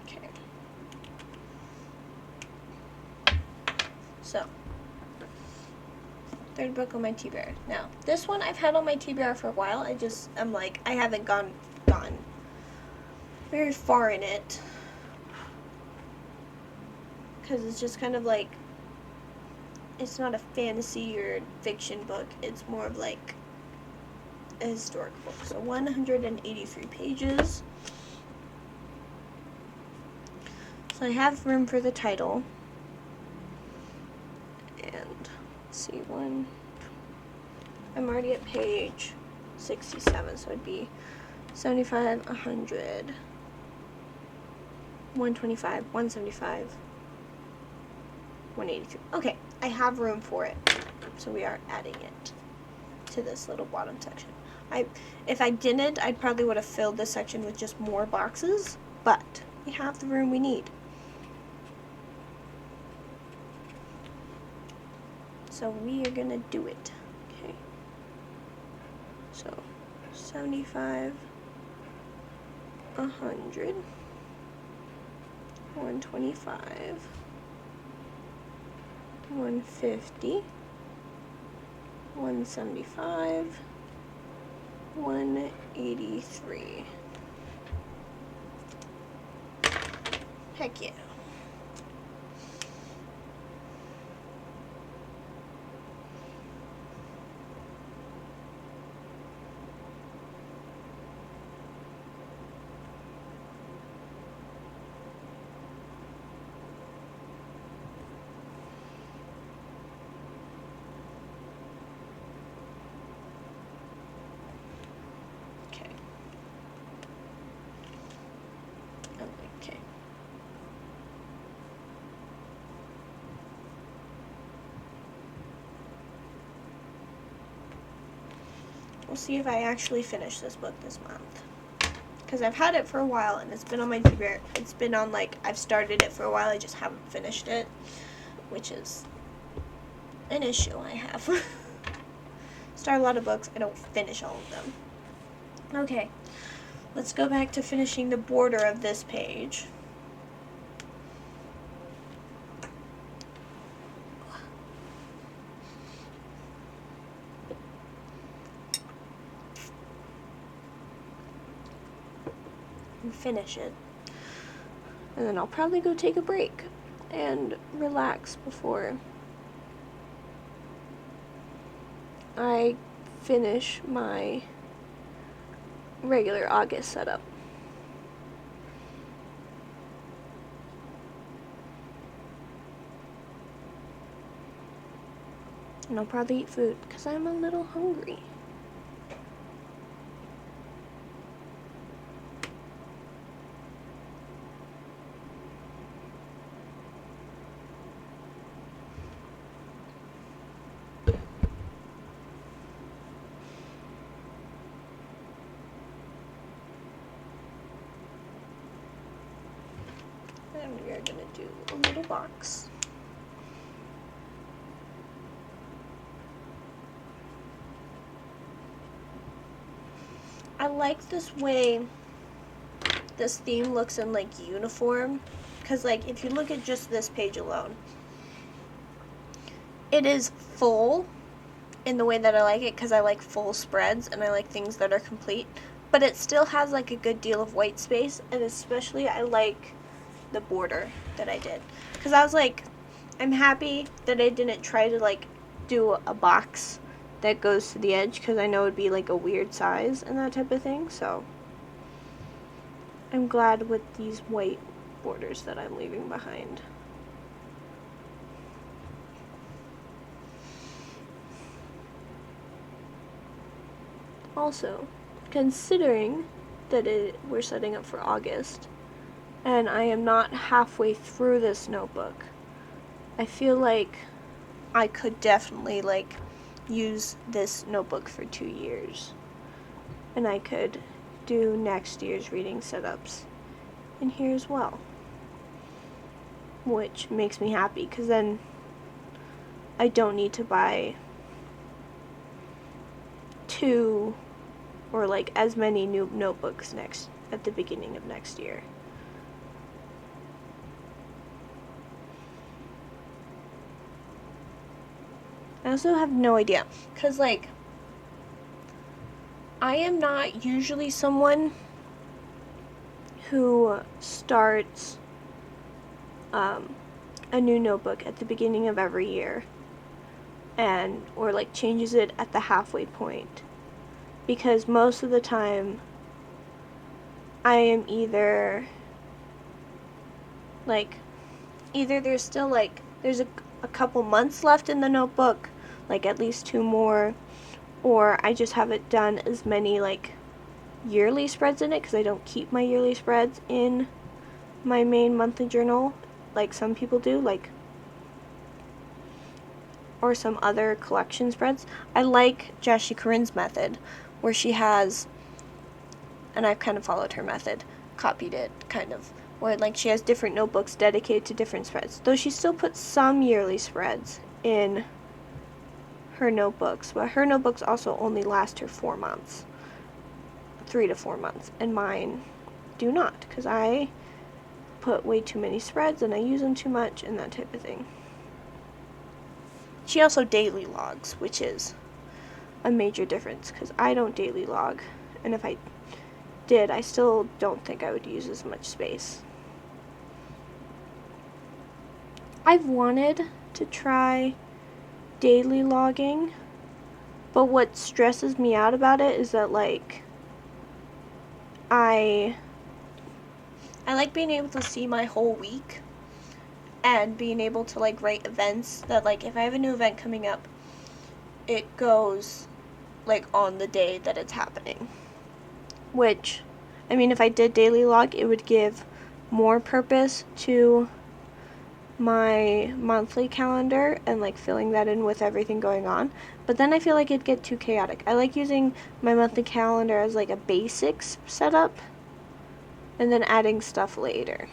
Okay. So, third book on my TBR. Now, this one I've had on my TBR for a while. I'm like, I haven't gone very far in it. Because it's just kind of like, it's not a fantasy or fiction book. It's more of like a historic book. So 183 pages. So I have room for the title. And let's see, I'm already at page 67, so it'd be 75, 100, 125, 175, 183. Okay, I have room for it. So we are adding it to this little bottom section. If I didn't, I probably would have filled this section with just more boxes, but we have the room we need. So we are gonna do it. Okay. So 75, 100, 125, 150, 175, 183. Heck yeah. Okay. We'll see if I actually finish this book this month. Because I've had it for a while and it's been on my to-be. It's been on, like, I've started it for a while, I just haven't finished it, which is an issue I have. Start a lot of books, I don't finish all of them. Okay, let's go back to finishing the border of this page. And finish it. And then I'll probably go take a break and relax before I finish my regular August setup. And I'll probably eat food because I'm a little hungry. And we are going to do a little box. I like this way this theme looks in like uniform, because like if you look at just this page alone, it is full in the way that I like it, because I like full spreads and I like things that are complete, but it still has like a good deal of white space, and especially I like the border that I did, because I was like, I'm happy that I didn't try to like do a box that goes to the edge, because I know it'd be like a weird size and that type of thing. So I'm glad with these white borders that I'm leaving behind. Also, considering that we're setting up for August and I am not halfway through this notebook, I feel like I could definitely like use this notebook for 2 years, and I could do next year's reading setups in here as well, which makes me happy, because then I don't need to buy 2 or like as many new notebooks at the beginning of next year. I also have no idea, because like I am not usually someone who starts a new notebook at the beginning of every year or like changes it at the halfway point, because most of the time I am either there's still like there's a couple months left in the notebook, like at least 2 more, or I just haven't done as many like yearly spreads in it, because I don't keep my yearly spreads in my main monthly journal like some people do, like, or some other collection spreads. I like Jashi Corinne's method, where she has, and I've kind of followed her method, copied it kind of, where like she has different notebooks dedicated to different spreads, though she still puts some yearly spreads in her notebooks, but her notebooks also only last her 4 months, 3 to 4 months, and mine do not, because I put way too many spreads and I use them too much and that type of thing. She also daily logs, which is a major difference, because I don't daily log, and if I did, I still don't think I would use as much space. I've wanted to try daily logging, but what stresses me out about it is that like I like being able to see my whole week and being able to like write events that like if I have a new event coming up, it goes like on the day that it's happening, which I mean if I did daily log, it would give more purpose to my monthly calendar and like filling that in with everything going on, but then I feel like it'd get too chaotic. I like using my monthly calendar as like a basics setup and then adding stuff later.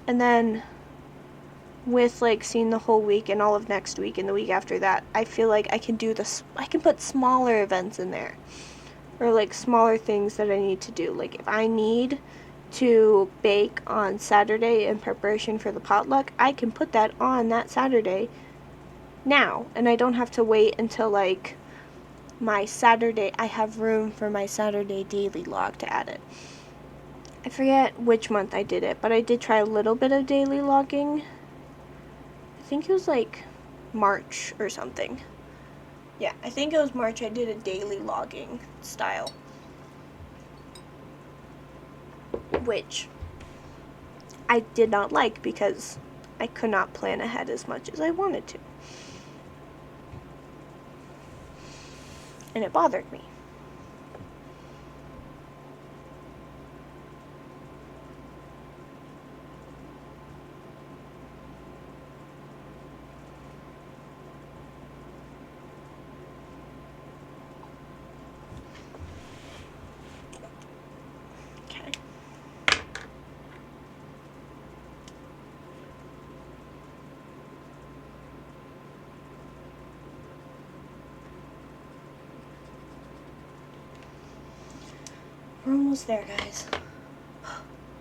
And then with like seeing the whole week and all of next week and the week after that, I feel like I can put smaller events in there, or like smaller things that I need to do. Like if I need to bake on Saturday in preparation for the potluck, I can put that on that Saturday now, and I don't have to wait until like my Saturday. I have room for my Saturday daily log to add it. I forget which month I did it, but I did try a little bit of daily logging. I think it was like March or something. Yeah, I think it was March. I did a daily logging style, which I did not like because I could not plan ahead as much as I wanted to. And it bothered me. Okay. We're almost there, guys.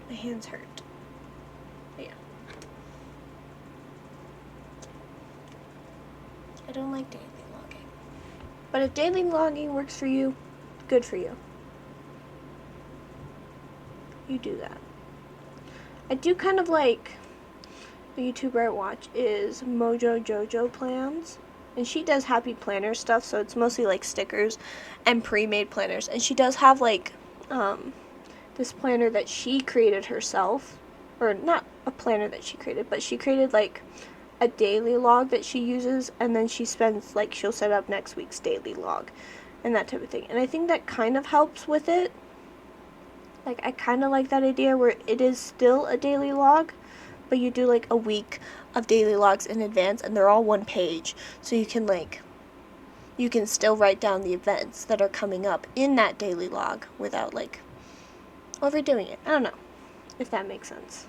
My hands hurt. But yeah. I don't like daily logging. But if daily logging works for you, good for you. You do that. I do kind of like the YouTuber I watch is Mojo Jojo Plans. And she does happy planner stuff, so it's mostly like stickers and pre-made planners. And she does have like this planner that she created herself, or not a planner that she created, but she created like a daily log that she uses, and then she spends like, she'll set up next week's daily log and that type of thing. And I think that kind of helps with it. Like I kind of like that idea where it is still a daily log, but you do like a week of daily logs in advance, and they're all one page, so you can still write down the events that are coming up in that daily log without like overdoing it. I don't know if that makes sense.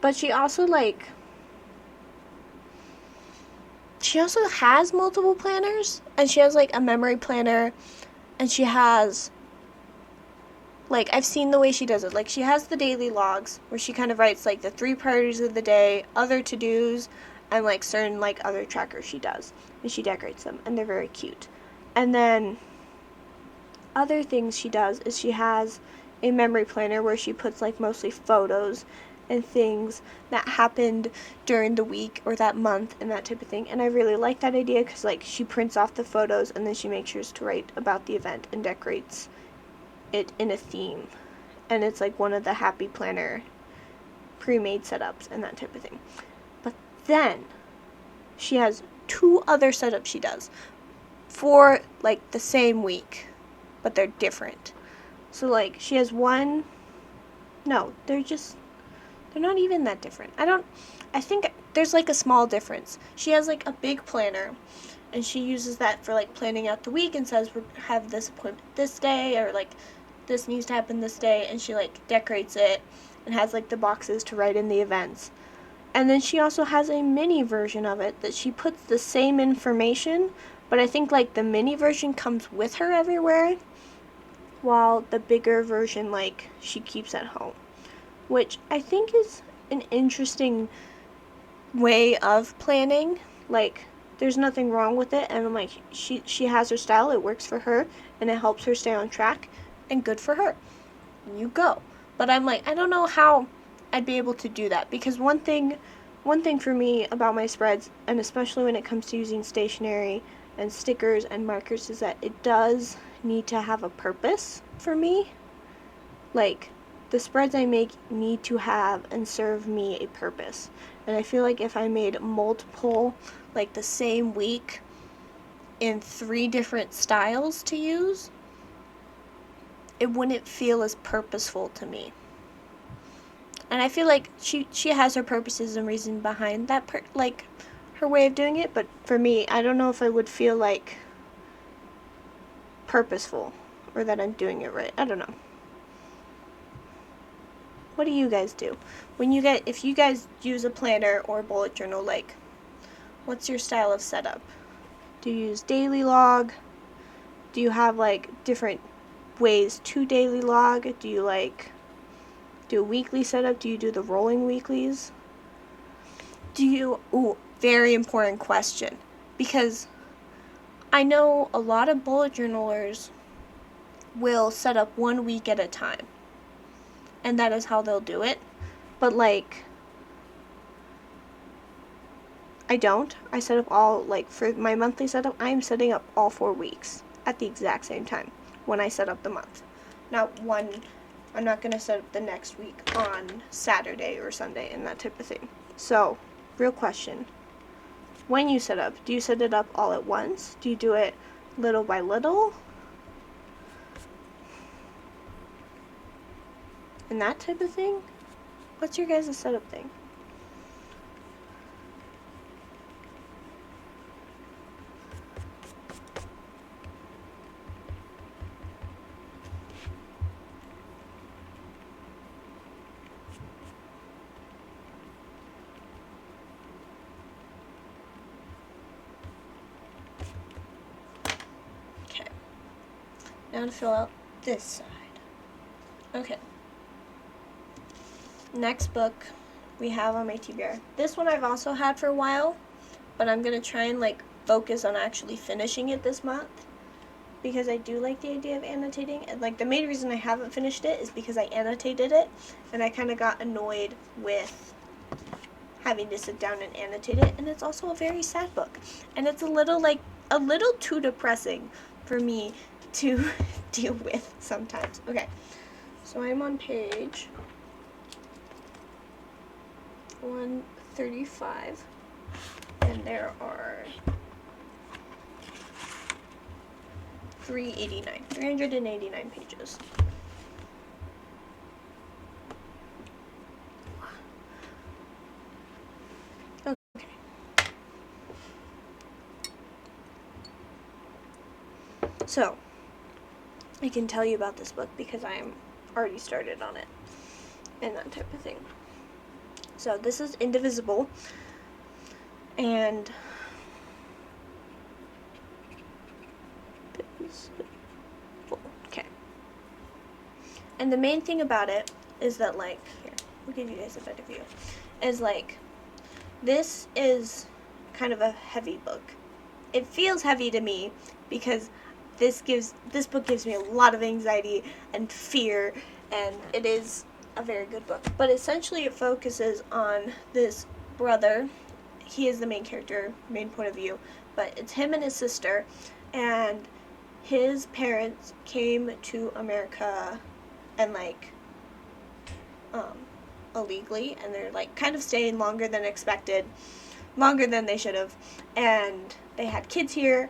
But she also has multiple planners, and she has like a memory planner, and she has like, I've seen the way she does it. Like, she has the daily logs where she kind of writes like the 3 priorities of the day, other to-dos, and like certain like other trackers she does, and she decorates them, and they're very cute. And then other things she does is she has a memory planner where she puts like mostly photos and things that happened during the week or that month and that type of thing. And I really like that idea because like she prints off the photos and then she makes sure to write about the event and decorates it in a theme. And it's like one of the happy planner pre-made setups and that type of thing. But then she has 2 other setups she does for like the same week, but they're different. So like she has one, no, they're not even that different. I think there's like a small difference. She has like a big planner, and she uses that for like planning out the week and says we have this appointment this day, or like this needs to happen this day, and she like decorates it and has like the boxes to write in the events. And then she also has a mini version of it that she puts the same information, but I think like the mini version comes with her everywhere, while the bigger version like she keeps at home, which I think is an interesting way of planning. Like, there's nothing wrong with it, and I'm like, she has her style, it works for her, and it helps her stay on track, and good for her. You go. But I'm like, I don't know how I'd be able to do that, because one thing for me about my spreads, and especially when it comes to using stationery and stickers and markers, is that it does need to have a purpose for me. Like, the spreads I make need to have and serve me a purpose. And I feel like if I made multiple, like the same week, in 3 different styles to use, it wouldn't feel as purposeful to me. And I feel like she has her purposes and reason behind that, like her way of doing it. But for me, I don't know if I would feel like purposeful or that I'm doing it right. I don't know. What do you guys do when if you guys use a planner or a bullet journal? Like, what's your style of setup? Do you use daily log? Do you have like different ways to daily log? Do you like do a weekly setup? Do you do the rolling weeklies? Do you, ooh, very important question, because I know a lot of bullet journalers will set up 1 week at a time, and that is how they'll do it. But like, I don't. I set up all, like, for my monthly setup, I'm setting up all 4 weeks at the exact same time when I set up the month. Not one, I'm not going to set up the next week on Saturday or Sunday and that type of thing. So, real question. When you set up, do you set it up all at once? Do you do it little by little? And that type of thing? What's your guys' setup thing? Okay. Now to fill out this side. Okay. Next book we have on my TBR. This one I've also had for a while, but I'm going to try and like focus on actually finishing it this month, because I do like the idea of annotating. And like the main reason I haven't finished it is because I annotated it and I kind of got annoyed with having to sit down and annotate it. And it's also a very sad book, and it's a little too depressing for me to deal with sometimes. Okay, so I'm on page 135, and there are 389 pages. Okay. So, I can tell you about this book because I'm already started on it and that type of thing. So, this is Indivisible, and okay. And the main thing about it is that, like, here, we'll give you guys a better view, is like, this is kind of a heavy book. It feels heavy to me because this book gives me a lot of anxiety and fear, and it is a very good book. But essentially it focuses on this brother. He is the main character, main point of view, but it's him and his sister, and his parents came to America and like illegally, and they're like kind of staying longer than expected, longer than they should have, and they had kids here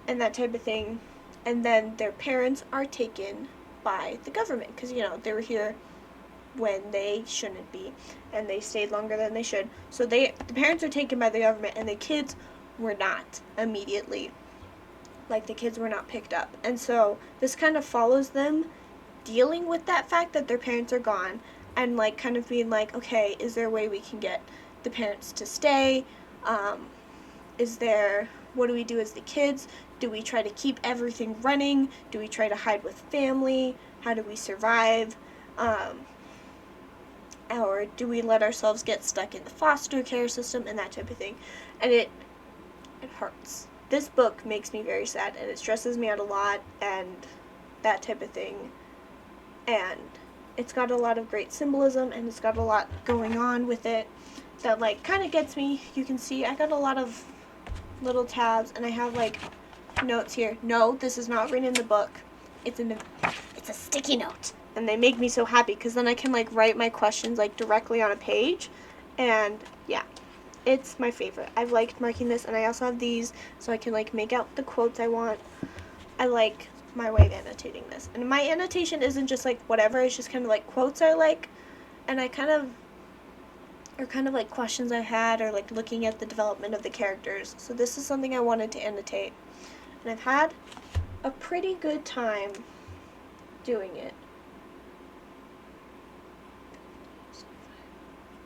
and that type of thing. And then their parents are taken by the government because, you know, they were here when they shouldn't be, and they stayed longer than they should. So the parents are taken by the government, and the kids were not immediately. Like, the kids were not picked up. And so this kind of follows them dealing with that fact that their parents are gone, and like kind of being like, okay, is there a way we can get the parents to stay? What do we do as the kids? Do we try to keep everything running? Do we try to hide with family? How do we survive? Or do we let ourselves get stuck in the foster care system and that type of thing? And it hurts. This book makes me very sad, and it stresses me out a lot and that type of thing. And it's got a lot of great symbolism, and it's got a lot going on with it that like kind of gets me. You can see I got a lot of little tabs, and I have like notes here. No, this is not written in the book. It's a sticky note, and they make me so happy because then I can like write my questions like directly on a page, and yeah, it's my favorite. I've liked marking this, and I also have these so I can like make out the quotes I want. I like my way of annotating this, and my annotation isn't just like whatever. It's just kind of like quotes I like, and I kind of or kind of like questions I had, or like looking at the development of the characters. So this is something I wanted to annotate, and I've had a pretty good time doing it.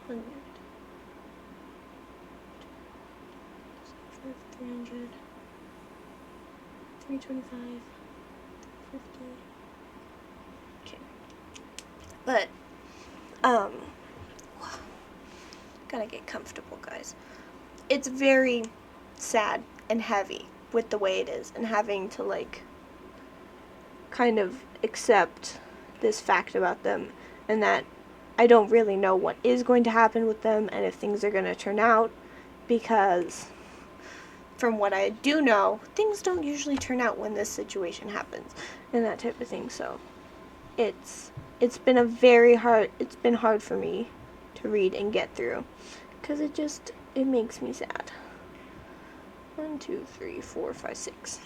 100, 300, 325, 50. Okay. But, gotta get comfortable, guys. It's very sad and heavy with the way it is, and having to, like, kind of accept this fact about them, and that I don't really know what is going to happen with them and if things are going to turn out, because from what I do know, things don't usually turn out when this situation happens and that type of thing. So it's been it's been hard for me to read and get through, because it makes me sad. 1, 2, 3, 4, 5, 6.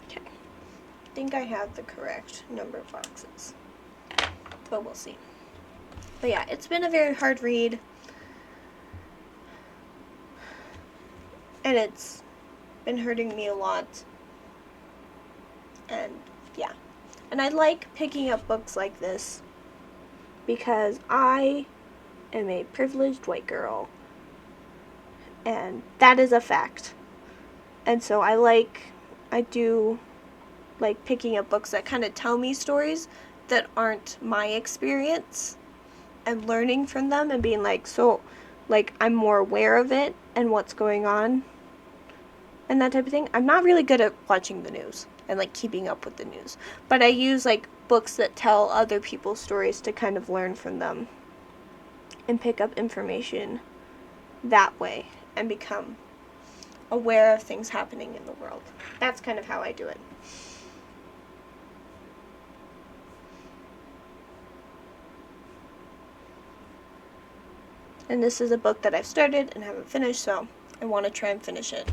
Okay. I think I have the correct number of boxes, but we'll see. But yeah, it's been a very hard read, and it's been hurting me a lot. And yeah, and I like picking up books like this because I am a privileged white girl, and that is a fact. And so I do like picking up books that kind of tell me stories that aren't my experience, and learning from them and being like, so, like, I'm more aware of it and what's going on and that type of thing. I'm not really good at watching the news and, like, keeping up with the news, but I use, like, books that tell other people's stories to kind of learn from them and pick up information that way and become aware of things happening in the world. That's kind of how I do it. And this is a book that I've started and haven't finished, so I want to try and finish it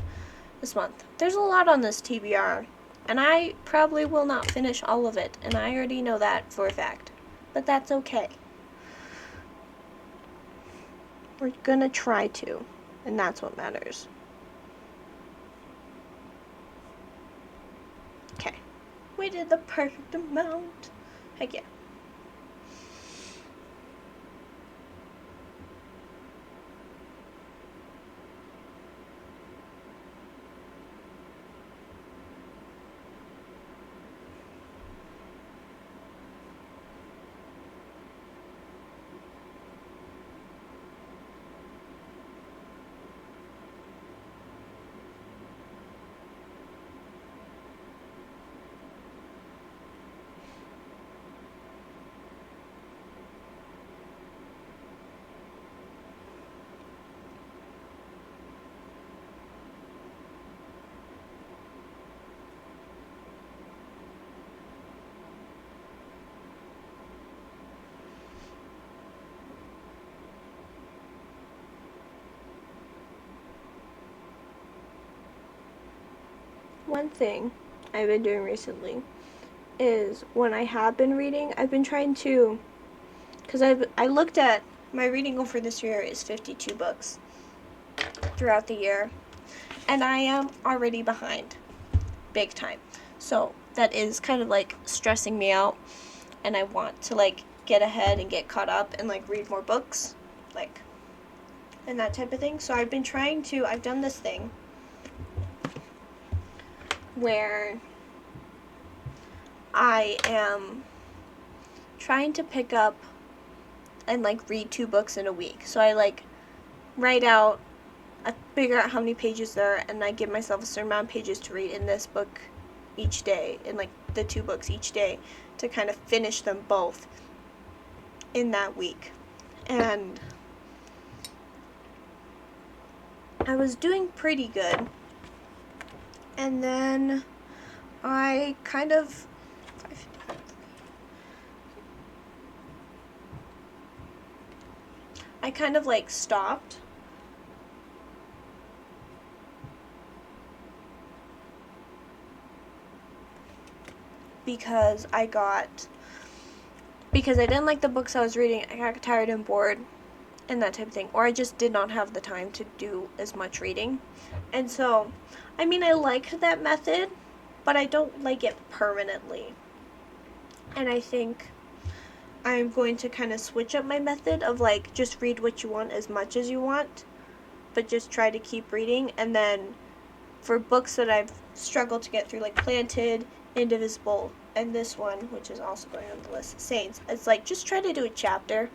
this month. There's a lot on this TBR, and I probably will not finish all of it, and I already know that for a fact. But that's okay. We're gonna try to, and that's what matters. Okay. We did the perfect amount. Heck yeah. One thing I've been doing recently is, when I have been reading, I've been trying to, because I looked at my reading goal for this year is 52 books throughout the year, and I am already behind, big time. So that is kind of like stressing me out, and I want to like get ahead and get caught up and like read more books, like, and that type of thing. So I've done this thing where I am trying to pick up and like read 2 books in a week. So I like I figure out how many pages there are, and I give myself a certain amount of pages to read in this book each day, in like the 2 books each day, to kind of finish them both in that week. And I was doing pretty good, and then I kind of I kind of like stopped because I didn't like the books I was reading. I got tired and bored and that type of thing, or I just did not have the time to do as much reading. And so, I mean, I liked that method, but I don't like it permanently. And I think I'm going to kind of switch up my method of like just read what you want as much as you want, but just try to keep reading. And then for books that I've struggled to get through, like Planted, Indivisible, and this one, which is also going on the list, Saints, it's like just try to do a chapter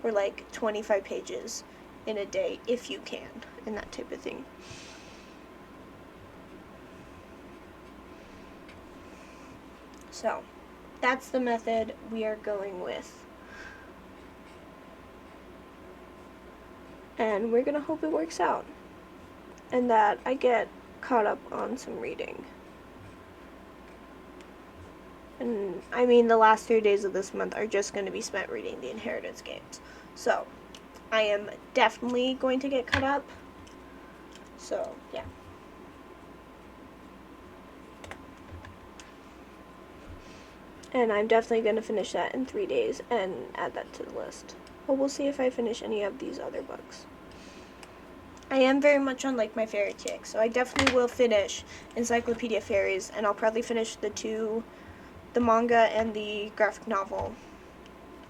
or like 25 pages in a day if you can, and that type of thing. So that's the method we are going with. And we're gonna hope it works out and that I get caught up on some reading. And I mean, the last 3 days of this month are just going to be spent reading the Inheritance games. So I am definitely going to get caught up. So yeah. And I'm definitely going to finish that in 3 days and add that to the list. But we'll see if I finish any of these other books. I am very much on like my fairy kick, so I definitely will finish Encyclopedia Fairies, and I'll probably finish the manga and the graphic novel.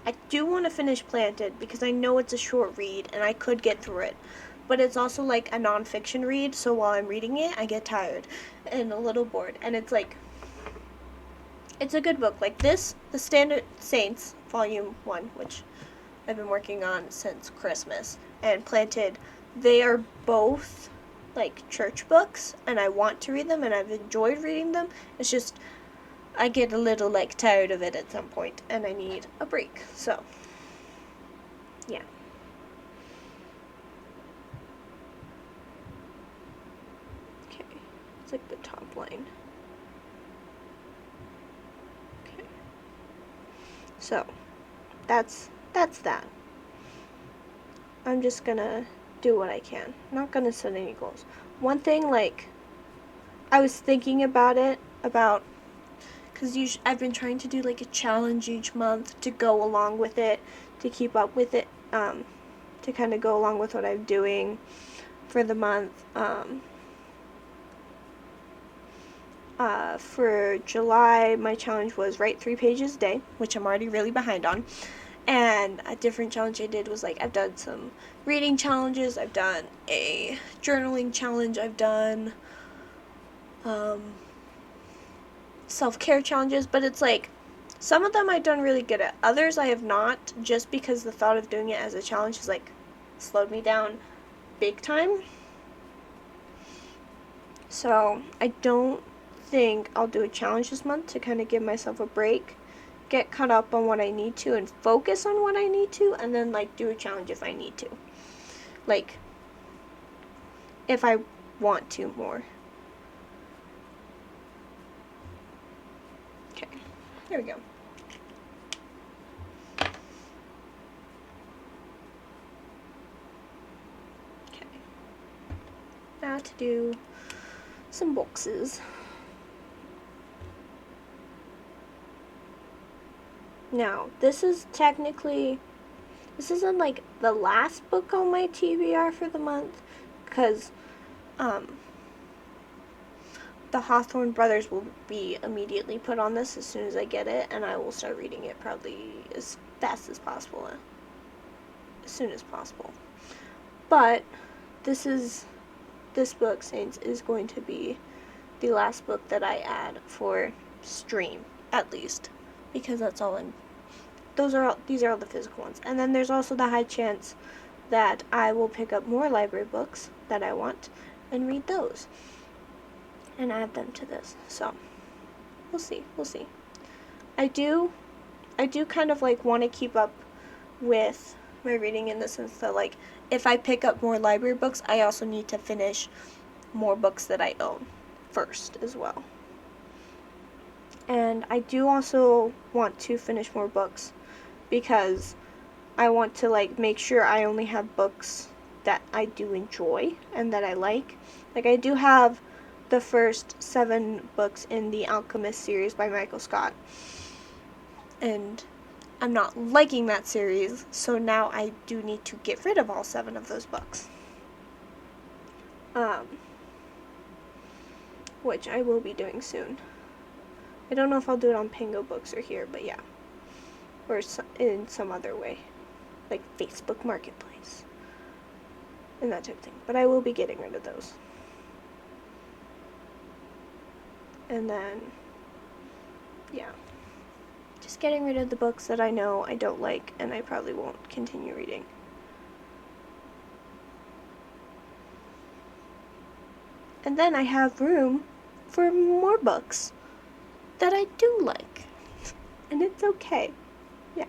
I do want to finish Planted because I know it's a short read and I could get through it. But it's also like a nonfiction read, so while I'm reading it, I get tired and a little bored. And it's like, it's a good book. Like this, The Standard Saints, Volume 1, which I've been working on since Christmas, and Planted, they are both like church books, and I want to read them, and I've enjoyed reading them. It's just, I get a little like tired of it at some point, and I need a break. So, yeah. Okay, it's like the top line. Okay. So, that's that. I'm just gonna do what I can. I'm not gonna set any goals. One thing, like, I was thinking about it, because I've been trying to do like a challenge each month to go along with it, to keep up with it, to kind of go along with what I'm doing for the month. For July, my challenge was write 3 pages a day, which I'm already really behind on. And a different challenge I did was like, I've done some reading challenges, I've done a journaling challenge, I've done self-care challenges, but it's like some of them I've done really good at. Others I have not, just because the thought of doing it as a challenge has like slowed me down big time. So I don't think I'll do a challenge this month to kind of give myself a break, get caught up on what I need to and focus on what I need to, and then like do a challenge if I need to. Like if I want to more. Okay, there we go. Okay. Now to do some boxes. Now, this isn't like the last book on my TBR for the month, because the Hawthorne Brothers will be immediately put on this as soon as I get it, and I will start reading it probably as fast as possible, as soon as possible. But this book, Saints, is going to be the last book that I add for stream, at least, because that's all these are all the physical ones. And then there's also the high chance that I will pick up more library books that I want and read those and add them to this. So we'll see. I do kind of like want to keep up with my reading in the sense that like if I pick up more library books, I also need to finish more books that I own first as well. And I do also want to finish more books because I want to like make sure I only have books that I do enjoy and that I like. Like I do have the first 7 books in the Alchemist series by Michael Scott. And I'm not liking that series, so now I do need to get rid of all 7 of those books. Which I will be doing soon. I don't know if I'll do it on Pango Books or here, but yeah. Or in some other way. Like Facebook Marketplace. And that type of thing. But I will be getting rid of those. And then, yeah. Just getting rid of the books that I know I don't like and I probably won't continue reading. And then I have room for more books that I do like. And it's okay. Yeah.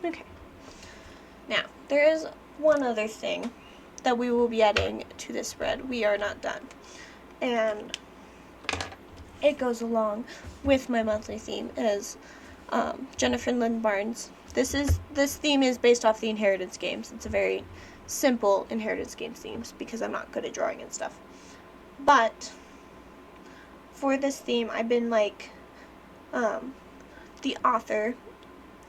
Okay. Now, there is one other thing that we will be adding to this spread. We are not done. And it goes along with my monthly theme as Jennifer Lynn Barnes. This theme is based off the Inheritance games. It's a very simple Inheritance games themes because I'm not good at drawing and stuff. But for this theme, I've been like, the author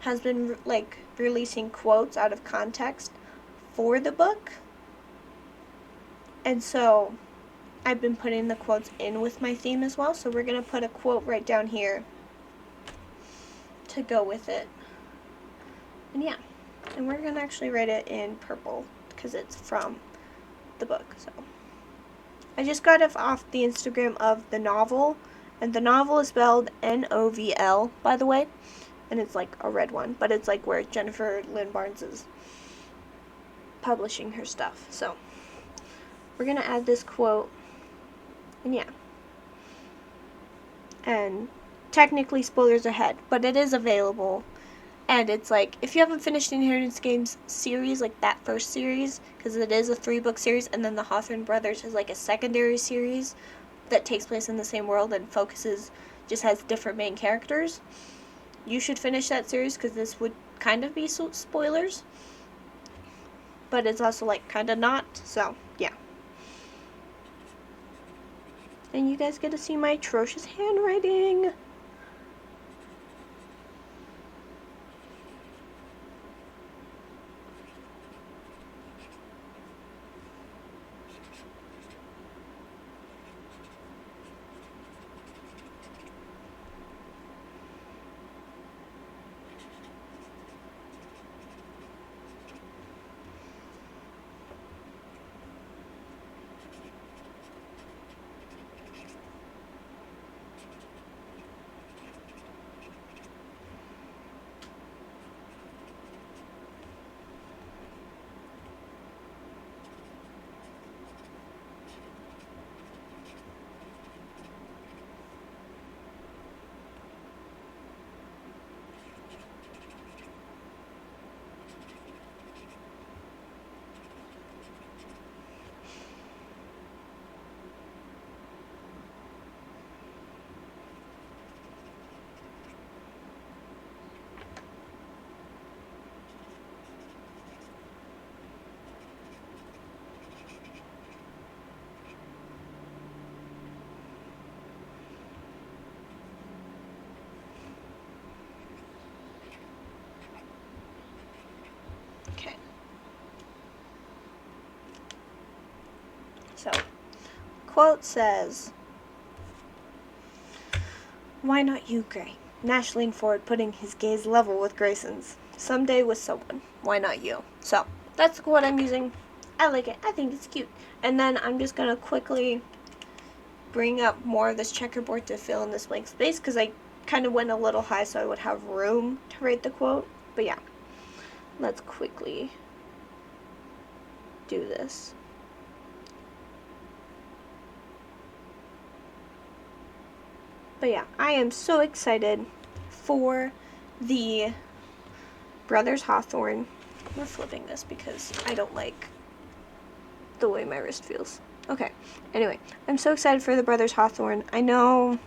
has been like releasing quotes out of context for the book. And so I've been putting the quotes in with my theme as well. So we're going to put a quote right down here to go with it. And yeah, and we're going to actually write it in purple because it's from the book. So I just got it off the Instagram of the novel, and the novel is spelled N-O-V-L, by the way, and it's like a red one, but it's like where Jennifer Lynn Barnes is publishing her stuff. So we're going to add this quote, and yeah. And technically spoilers ahead, but it is available. And it's like, if you haven't finished the Inheritance Games series, like that first series, because it is a 3-book series, and then the Hawthorne Brothers is like a secondary series that takes place in the same world and just has different main characters, you should finish that series because this would kind of be spoilers. But it's also like kind of not, so yeah. And you guys get to see my atrocious handwriting. Okay. So, quote says, "Why not you, Gray?" Nash leaned forward, putting his gaze level with Grayson's. "Someday with someone. Why not you?" So, that's what I'm using. I like it. I think it's cute. And then I'm just going to quickly bring up more of this checkerboard to fill in this blank space because I kind of went a little high so I would have room to write the quote. But yeah, let's quickly do this. But yeah, I am so excited for the Brothers Hawthorne. We're flipping this because I don't like the way my wrist feels. Okay, anyway, I'm so excited for the Brothers Hawthorne. I know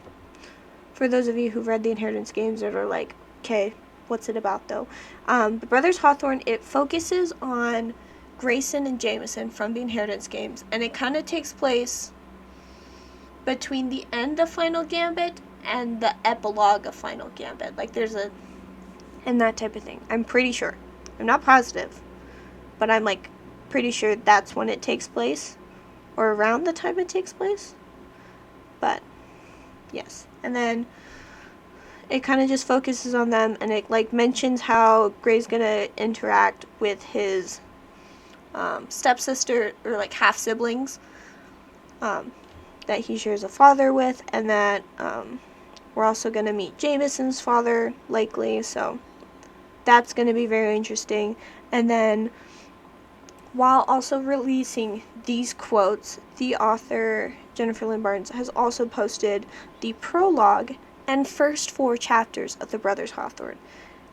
for those of you who've read the Inheritance games that are like, okay, what's it about though. The Brothers Hawthorne, it focuses on Grayson and Jameson from the Inheritance Games, and it kind of takes place between the end of Final Gambit and the epilogue of Final Gambit. Like there's a and that type of thing. I'm pretty sure. I'm not positive, but I'm like pretty sure that's when it takes place, or around the time it takes place. But yes, and then it kind of just focuses on them, and it like mentions how Gray's gonna interact with his stepsister, or like half siblings, that he shares a father with, and that we're also gonna meet Jameson's father likely, so that's gonna be very interesting. And then while also releasing these quotes, the author Jennifer Lynn Barnes has also posted the prologue and first 4 chapters of the Brothers Hawthorne.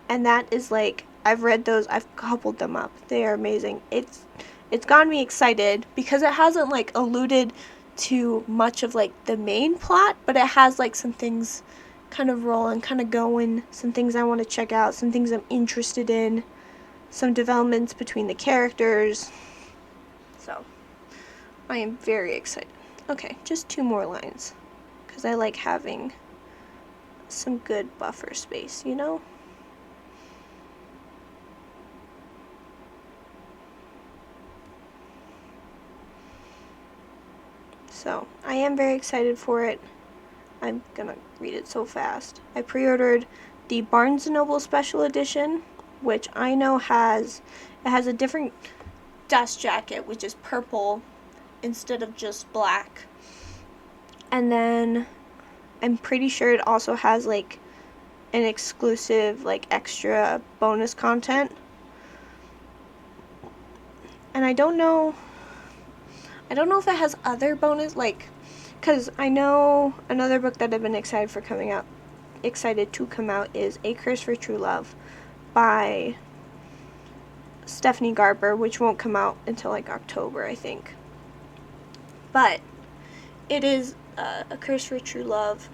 And that is like, I've read those, I've coupled them up. They are amazing. It's gotten me excited because it hasn't like alluded to much of like the main plot, but it has like some things kind of rolling, kind of going, some things I want to check out, some things I'm interested in, some developments between the characters. So I am very excited. Okay, just 2 more lines because I like having some good buffer space, you know? So I am very excited for it. I'm gonna read it so fast. I pre-ordered the Barnes & Noble Special Edition, which I know has a different dust jacket, which is purple instead of just black. And then I'm pretty sure it also has like an exclusive like extra bonus content. And I don't know if it has other bonus, like, because I know another book that I've been excited to come out is A Curse for True Love by Stephanie Garber, which won't come out until like October, I think. But it is A Curse for True Love.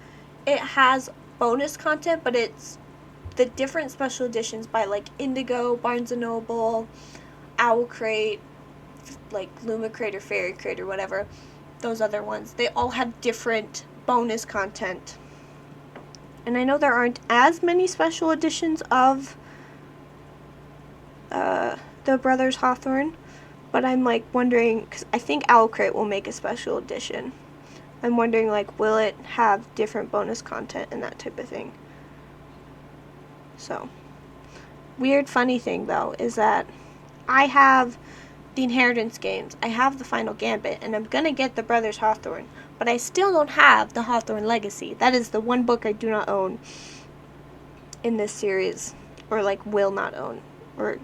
It has bonus content, but it's the different special editions by like Indigo, Barnes & Noble, Owl Crate, like Luma Crate or Fairy Crate or whatever, those other ones. They all have different bonus content. And I know there aren't as many special editions of the Brothers Hawthorne, but I'm like wondering, because I think Owl Crate will make a special edition. I'm wondering like, will it have different bonus content and that type of thing. So, weird funny thing though is that I have the Inheritance Games, I have the Final Gambit, and I'm gonna get the Brothers Hawthorne, but I still don't have the Hawthorne Legacy. That is the one book I do not own in this series, or like will not own, or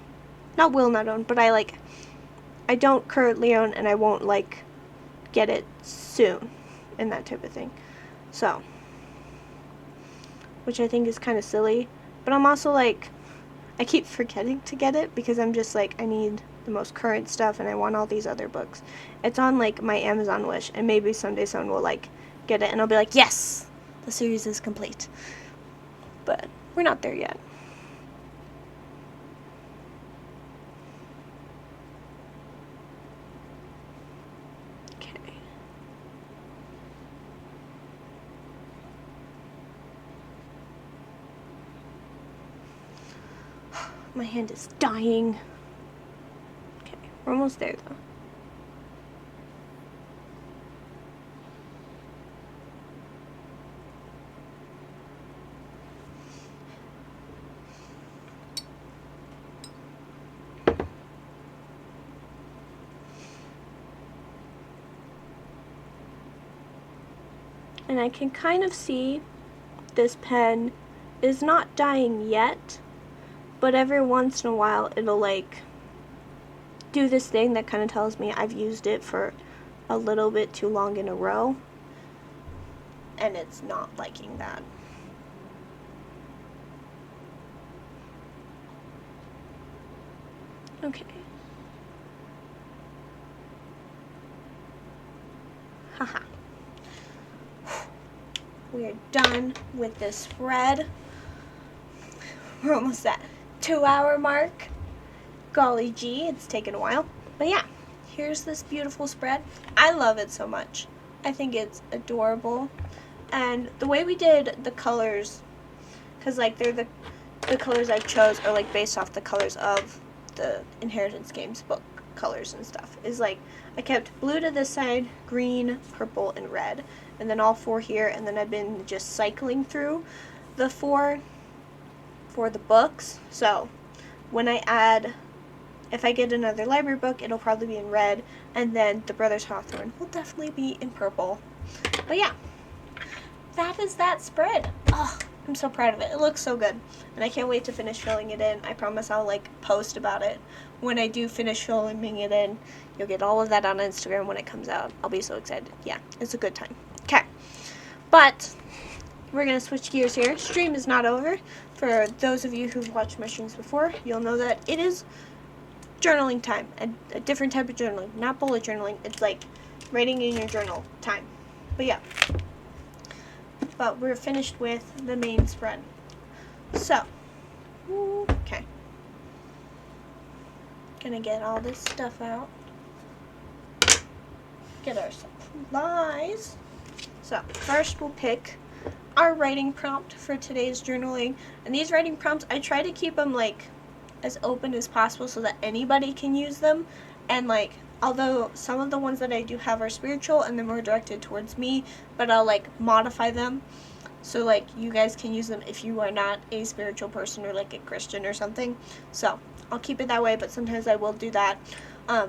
not will not own, but I don't currently own, and I won't like get it soon, and that type of thing. So, which I think is kind of silly, but I'm also like, I keep forgetting to get it because I'm just like, I need the most current stuff and I want all these other books. It's on like my Amazon wish, and maybe someday someone will like get it and I'll be like, yes, the series is complete. But we're not there yet. Okay. My hand is dying. Okay, we're almost there though. And I can kind of see this pen is not dying yet, but every once in a while it'll like do this thing that kind of tells me I've used it for a little bit too long in a row, and it's not liking that. Okay. Haha. We are done with this spread. We're almost at 2-hour mark. Golly gee, it's taken a while. But yeah, here's this beautiful spread. I love it so much. I think it's adorable. And the way we did the colors, because like they're the colors I chose are like based off the colors of the Inheritance Games book colors and stuff, is like I kept blue to this side, green, purple, and red, and then all 4 here, and then I've been just cycling through the 4 for the books. So when I add, if I get another library book, it'll probably be in red, and then the Brothers Hawthorne will definitely be in purple. But yeah, that is that spread. Oh, I'm so proud of it. It looks so good, and I can't wait to finish filling it in. I promise I'll like post about it when I do finish filming it in. You'll get all of that on Instagram when it comes out. I'll be so excited. Yeah, it's a good time. Okay, but we're gonna switch gears here. Stream is not over. For those of you who've watched my streams before, you'll know that it is journaling time, a different type of journaling, not bullet journaling. It's like writing in your journal time. But yeah, but we're finished with the main spread. So, okay, gonna get all this stuff out, get our supplies. So first we'll pick our writing prompt for today's journaling, and these writing prompts I try to keep them like as open as possible so that anybody can use them. And like, although some of the ones that I do have are spiritual and they're more directed towards me, but I'll like modify them so like you guys can use them if you are not a spiritual person or like a Christian or something. So I'll keep it that way, but sometimes I will do that.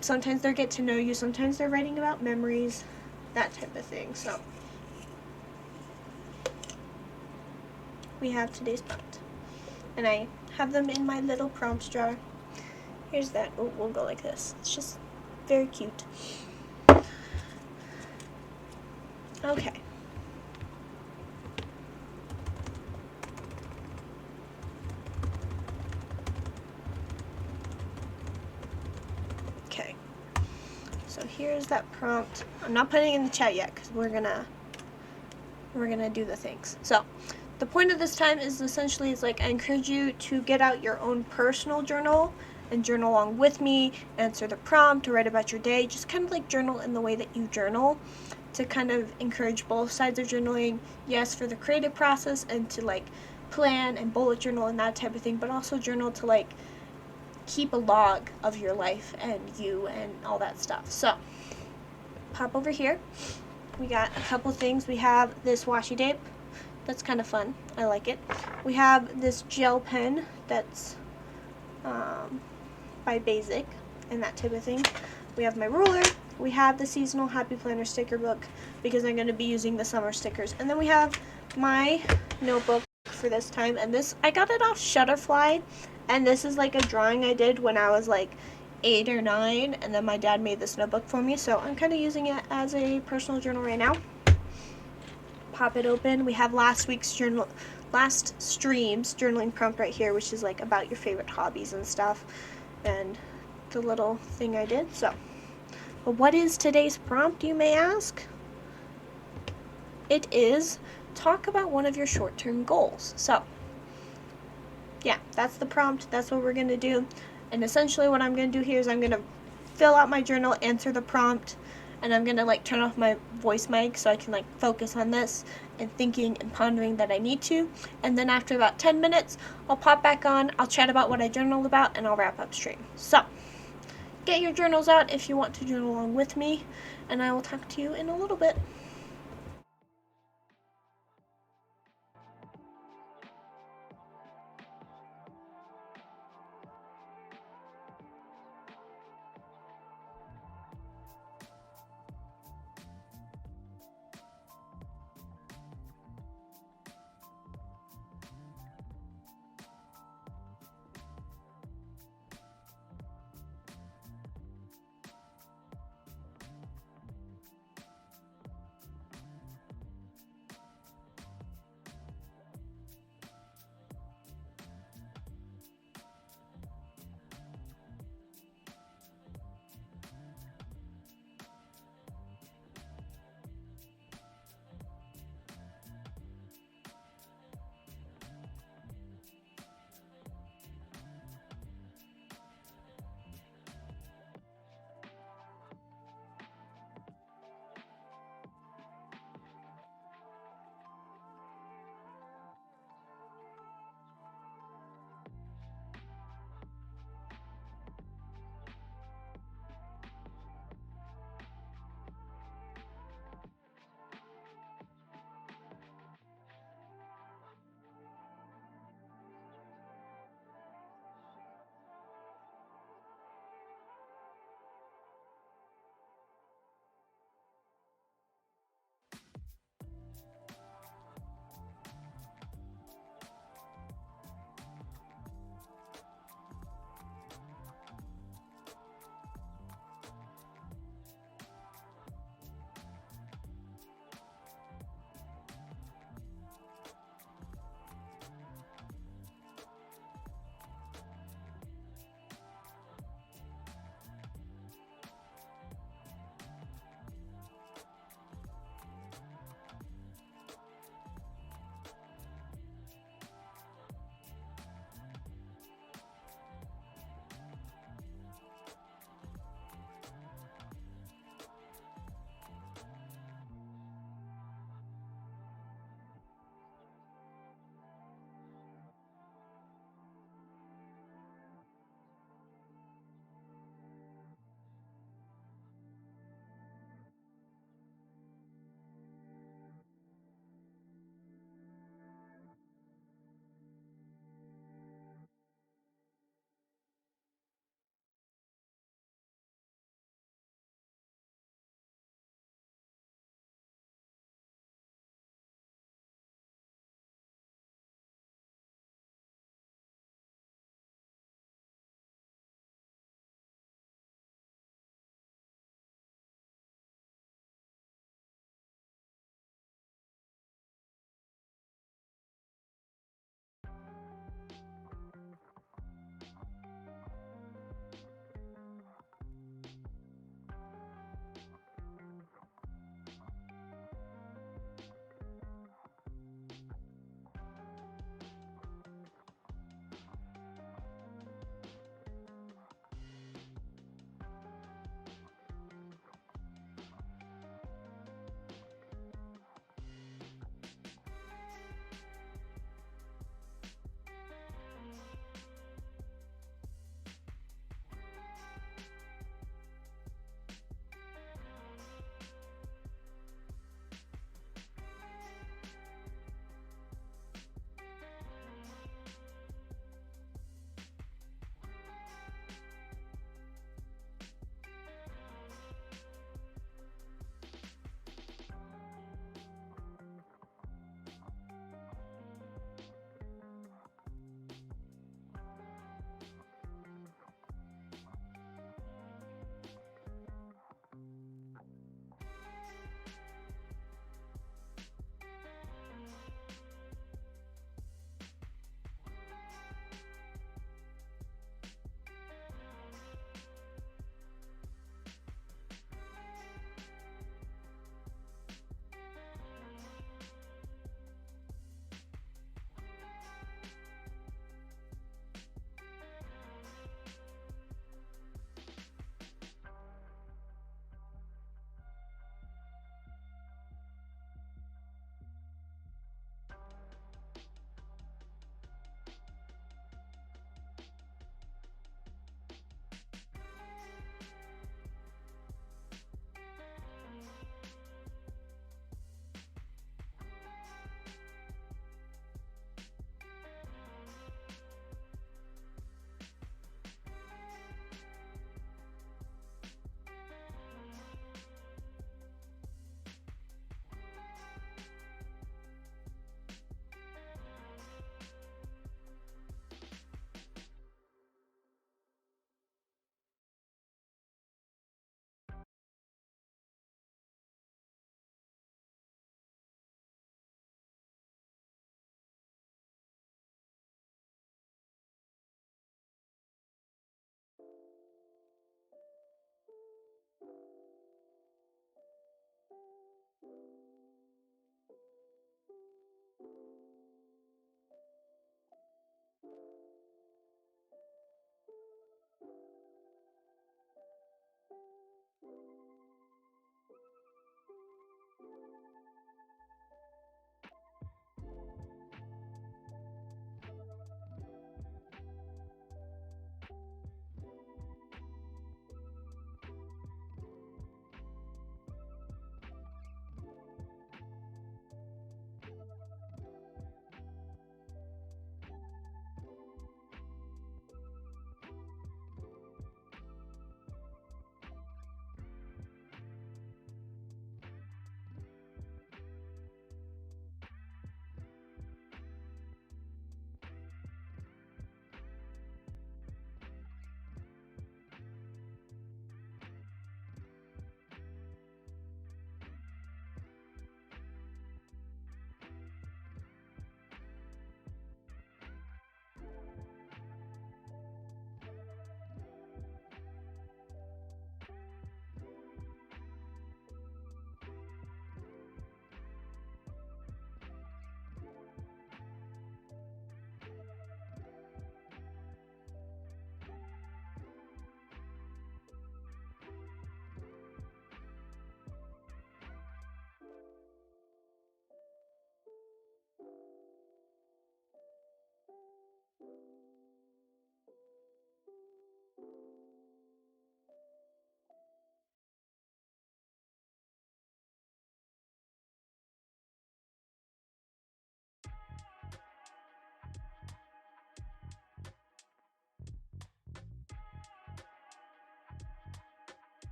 Sometimes they're get to know you, sometimes they're writing about memories, that type of thing. So we have today's prompt, and I have them in my little prompts jar. Here's that. Oh, we'll go like this. It's just very cute. Okay. Okay. So here's that prompt. I'm not putting it in the chat yet because we're gonna do the things. So the point of this time is essentially, it's like I encourage you to get out your own personal journal and journal along with me, answer the prompt, or write about your day. Just kind of like journal in the way that you journal, to kind of encourage both sides of journaling. Yes, for the creative process and to like plan and bullet journal and that type of thing, but also journal to like keep a log of your life and you and all that stuff. So pop over here. We got a couple things. We have this washi tape. That's kind of fun. I like it. We have this gel pen that's by Basic and that type of thing. We have my ruler. We have the seasonal Happy Planner sticker book because I'm going to be using the summer stickers. And then we have my notebook for this time. And this, I got it off Shutterfly. And this is like a drawing I did when I was like 8 or 9. And then my dad made this notebook for me. So I'm kind of using it as a personal journal right now. Pop it open. We have last stream's journaling prompt right here, which is like about your favorite hobbies and stuff, and the little thing I did. So, but what is today's prompt, you may ask? It is talk about one of your short-term goals. So, yeah, that's the prompt. That's what we're going to do. And essentially what I'm going to do here is I'm going to fill out my journal, answer the prompt, and I'm going to like turn off my voice mic so I can like focus on this and thinking and pondering that I need to. And then after about 10 minutes, I'll pop back on, I'll chat about what I journaled about, and I'll wrap up stream. So, get your journals out if you want to journal along with me, and I will talk to you in a little bit.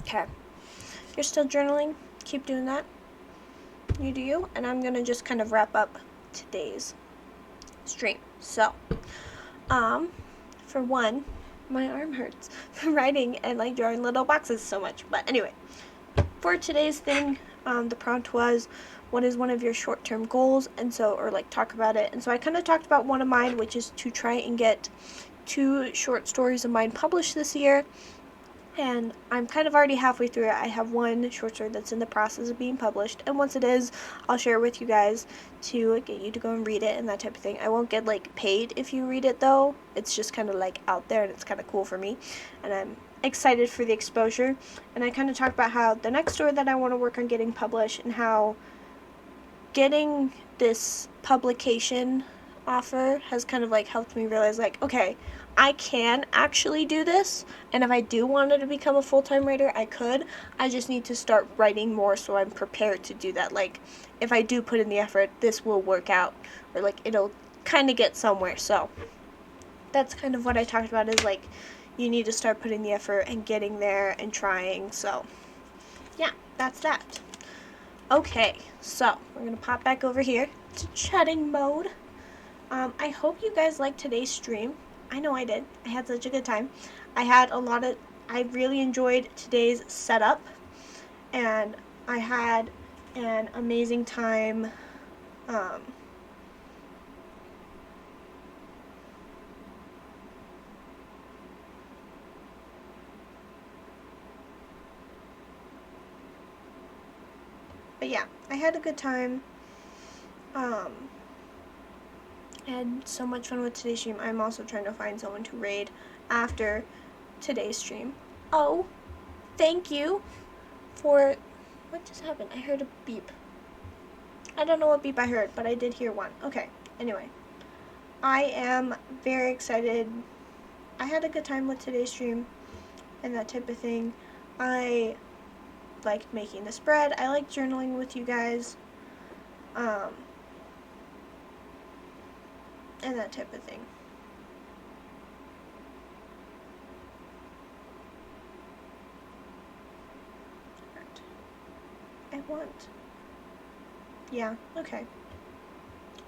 Okay. If you're still journaling, keep doing that. You do you. And I'm going to just kind of wrap up today's stream. So, for one, my arm hurts from writing and like drawing little boxes so much. But anyway, for today's thing, the prompt was, what is one of your short-term goals? And so, or like talk about it. And so I kind of talked about one of mine, which is to try and get 2 short stories of mine published this year. And I'm kind of already halfway through it. I have 1 short story that's in the process of being published, and once it is, I'll share it with you guys to get you to go and read it and that type of thing. I won't get like paid if you read it though. It's just kind of like out there, and it's kind of cool for me, and I'm excited for the exposure. And I kind of talk about how the next story that I want to work on getting published, and how getting this publication offer has kind of like helped me realize like, okay, I can actually do this, and if I do want to become a full-time writer, I could. I just need to start writing more so I'm prepared to do that. Like, if I do put in the effort, this will work out, or like it'll kind of get somewhere. So that's kind of what I talked about, is like you need to start putting the effort and getting there and trying. So yeah, that's that. Okay, so we're gonna pop back over here to chatting mode. I hope you guys liked today's stream. I know I did. I had such a good time. I really enjoyed today's setup, and I had an amazing time. But yeah, I had a good time. I had so much fun with today's stream. I'm also trying to find someone to raid after today's stream. Oh, thank you for... What just happened? I heard a beep. I don't know what beep I heard, but I did hear one. Okay, anyway. I am very excited. I had a good time with today's stream and that type of thing. I liked making the spread. I like journaling with you guys. And that type of thing. I want... Yeah, okay.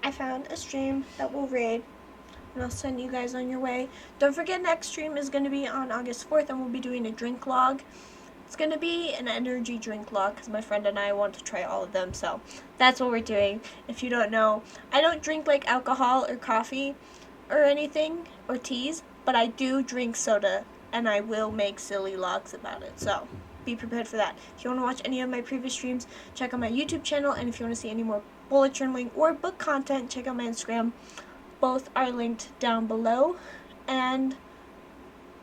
I found a stream that will raid and I'll send you guys on your way. Don't forget, next stream is going to be on August 4th, and we'll be doing a drink log. It's going to be an energy drink log because my friend and I want to try all of them, so that's what we're doing. If you don't know, I don't drink like alcohol or coffee or anything, or teas, but I do drink soda, and I will make silly logs about it, so be prepared for that. If you want to watch any of my previous streams, check out my YouTube channel, and if you want to see any more bullet journaling or book content, check out my Instagram. Both are linked down below, and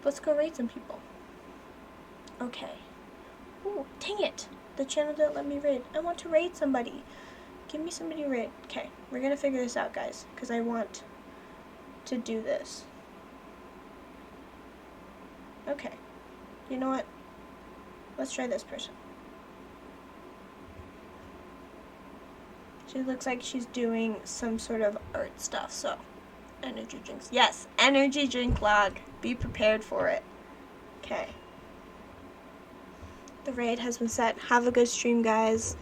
let's go rate some people. Okay. Ooh, dang it. The channel didn't let me raid. I want to raid somebody. Give me somebody to raid. Okay, we're going to figure this out, guys, because I want to do this. Okay. You know what? Let's try this person. She looks like she's doing some sort of art stuff, so energy drinks. Yes, energy drink log. Be prepared for it. Okay. The raid has been set. Have a good stream, guys.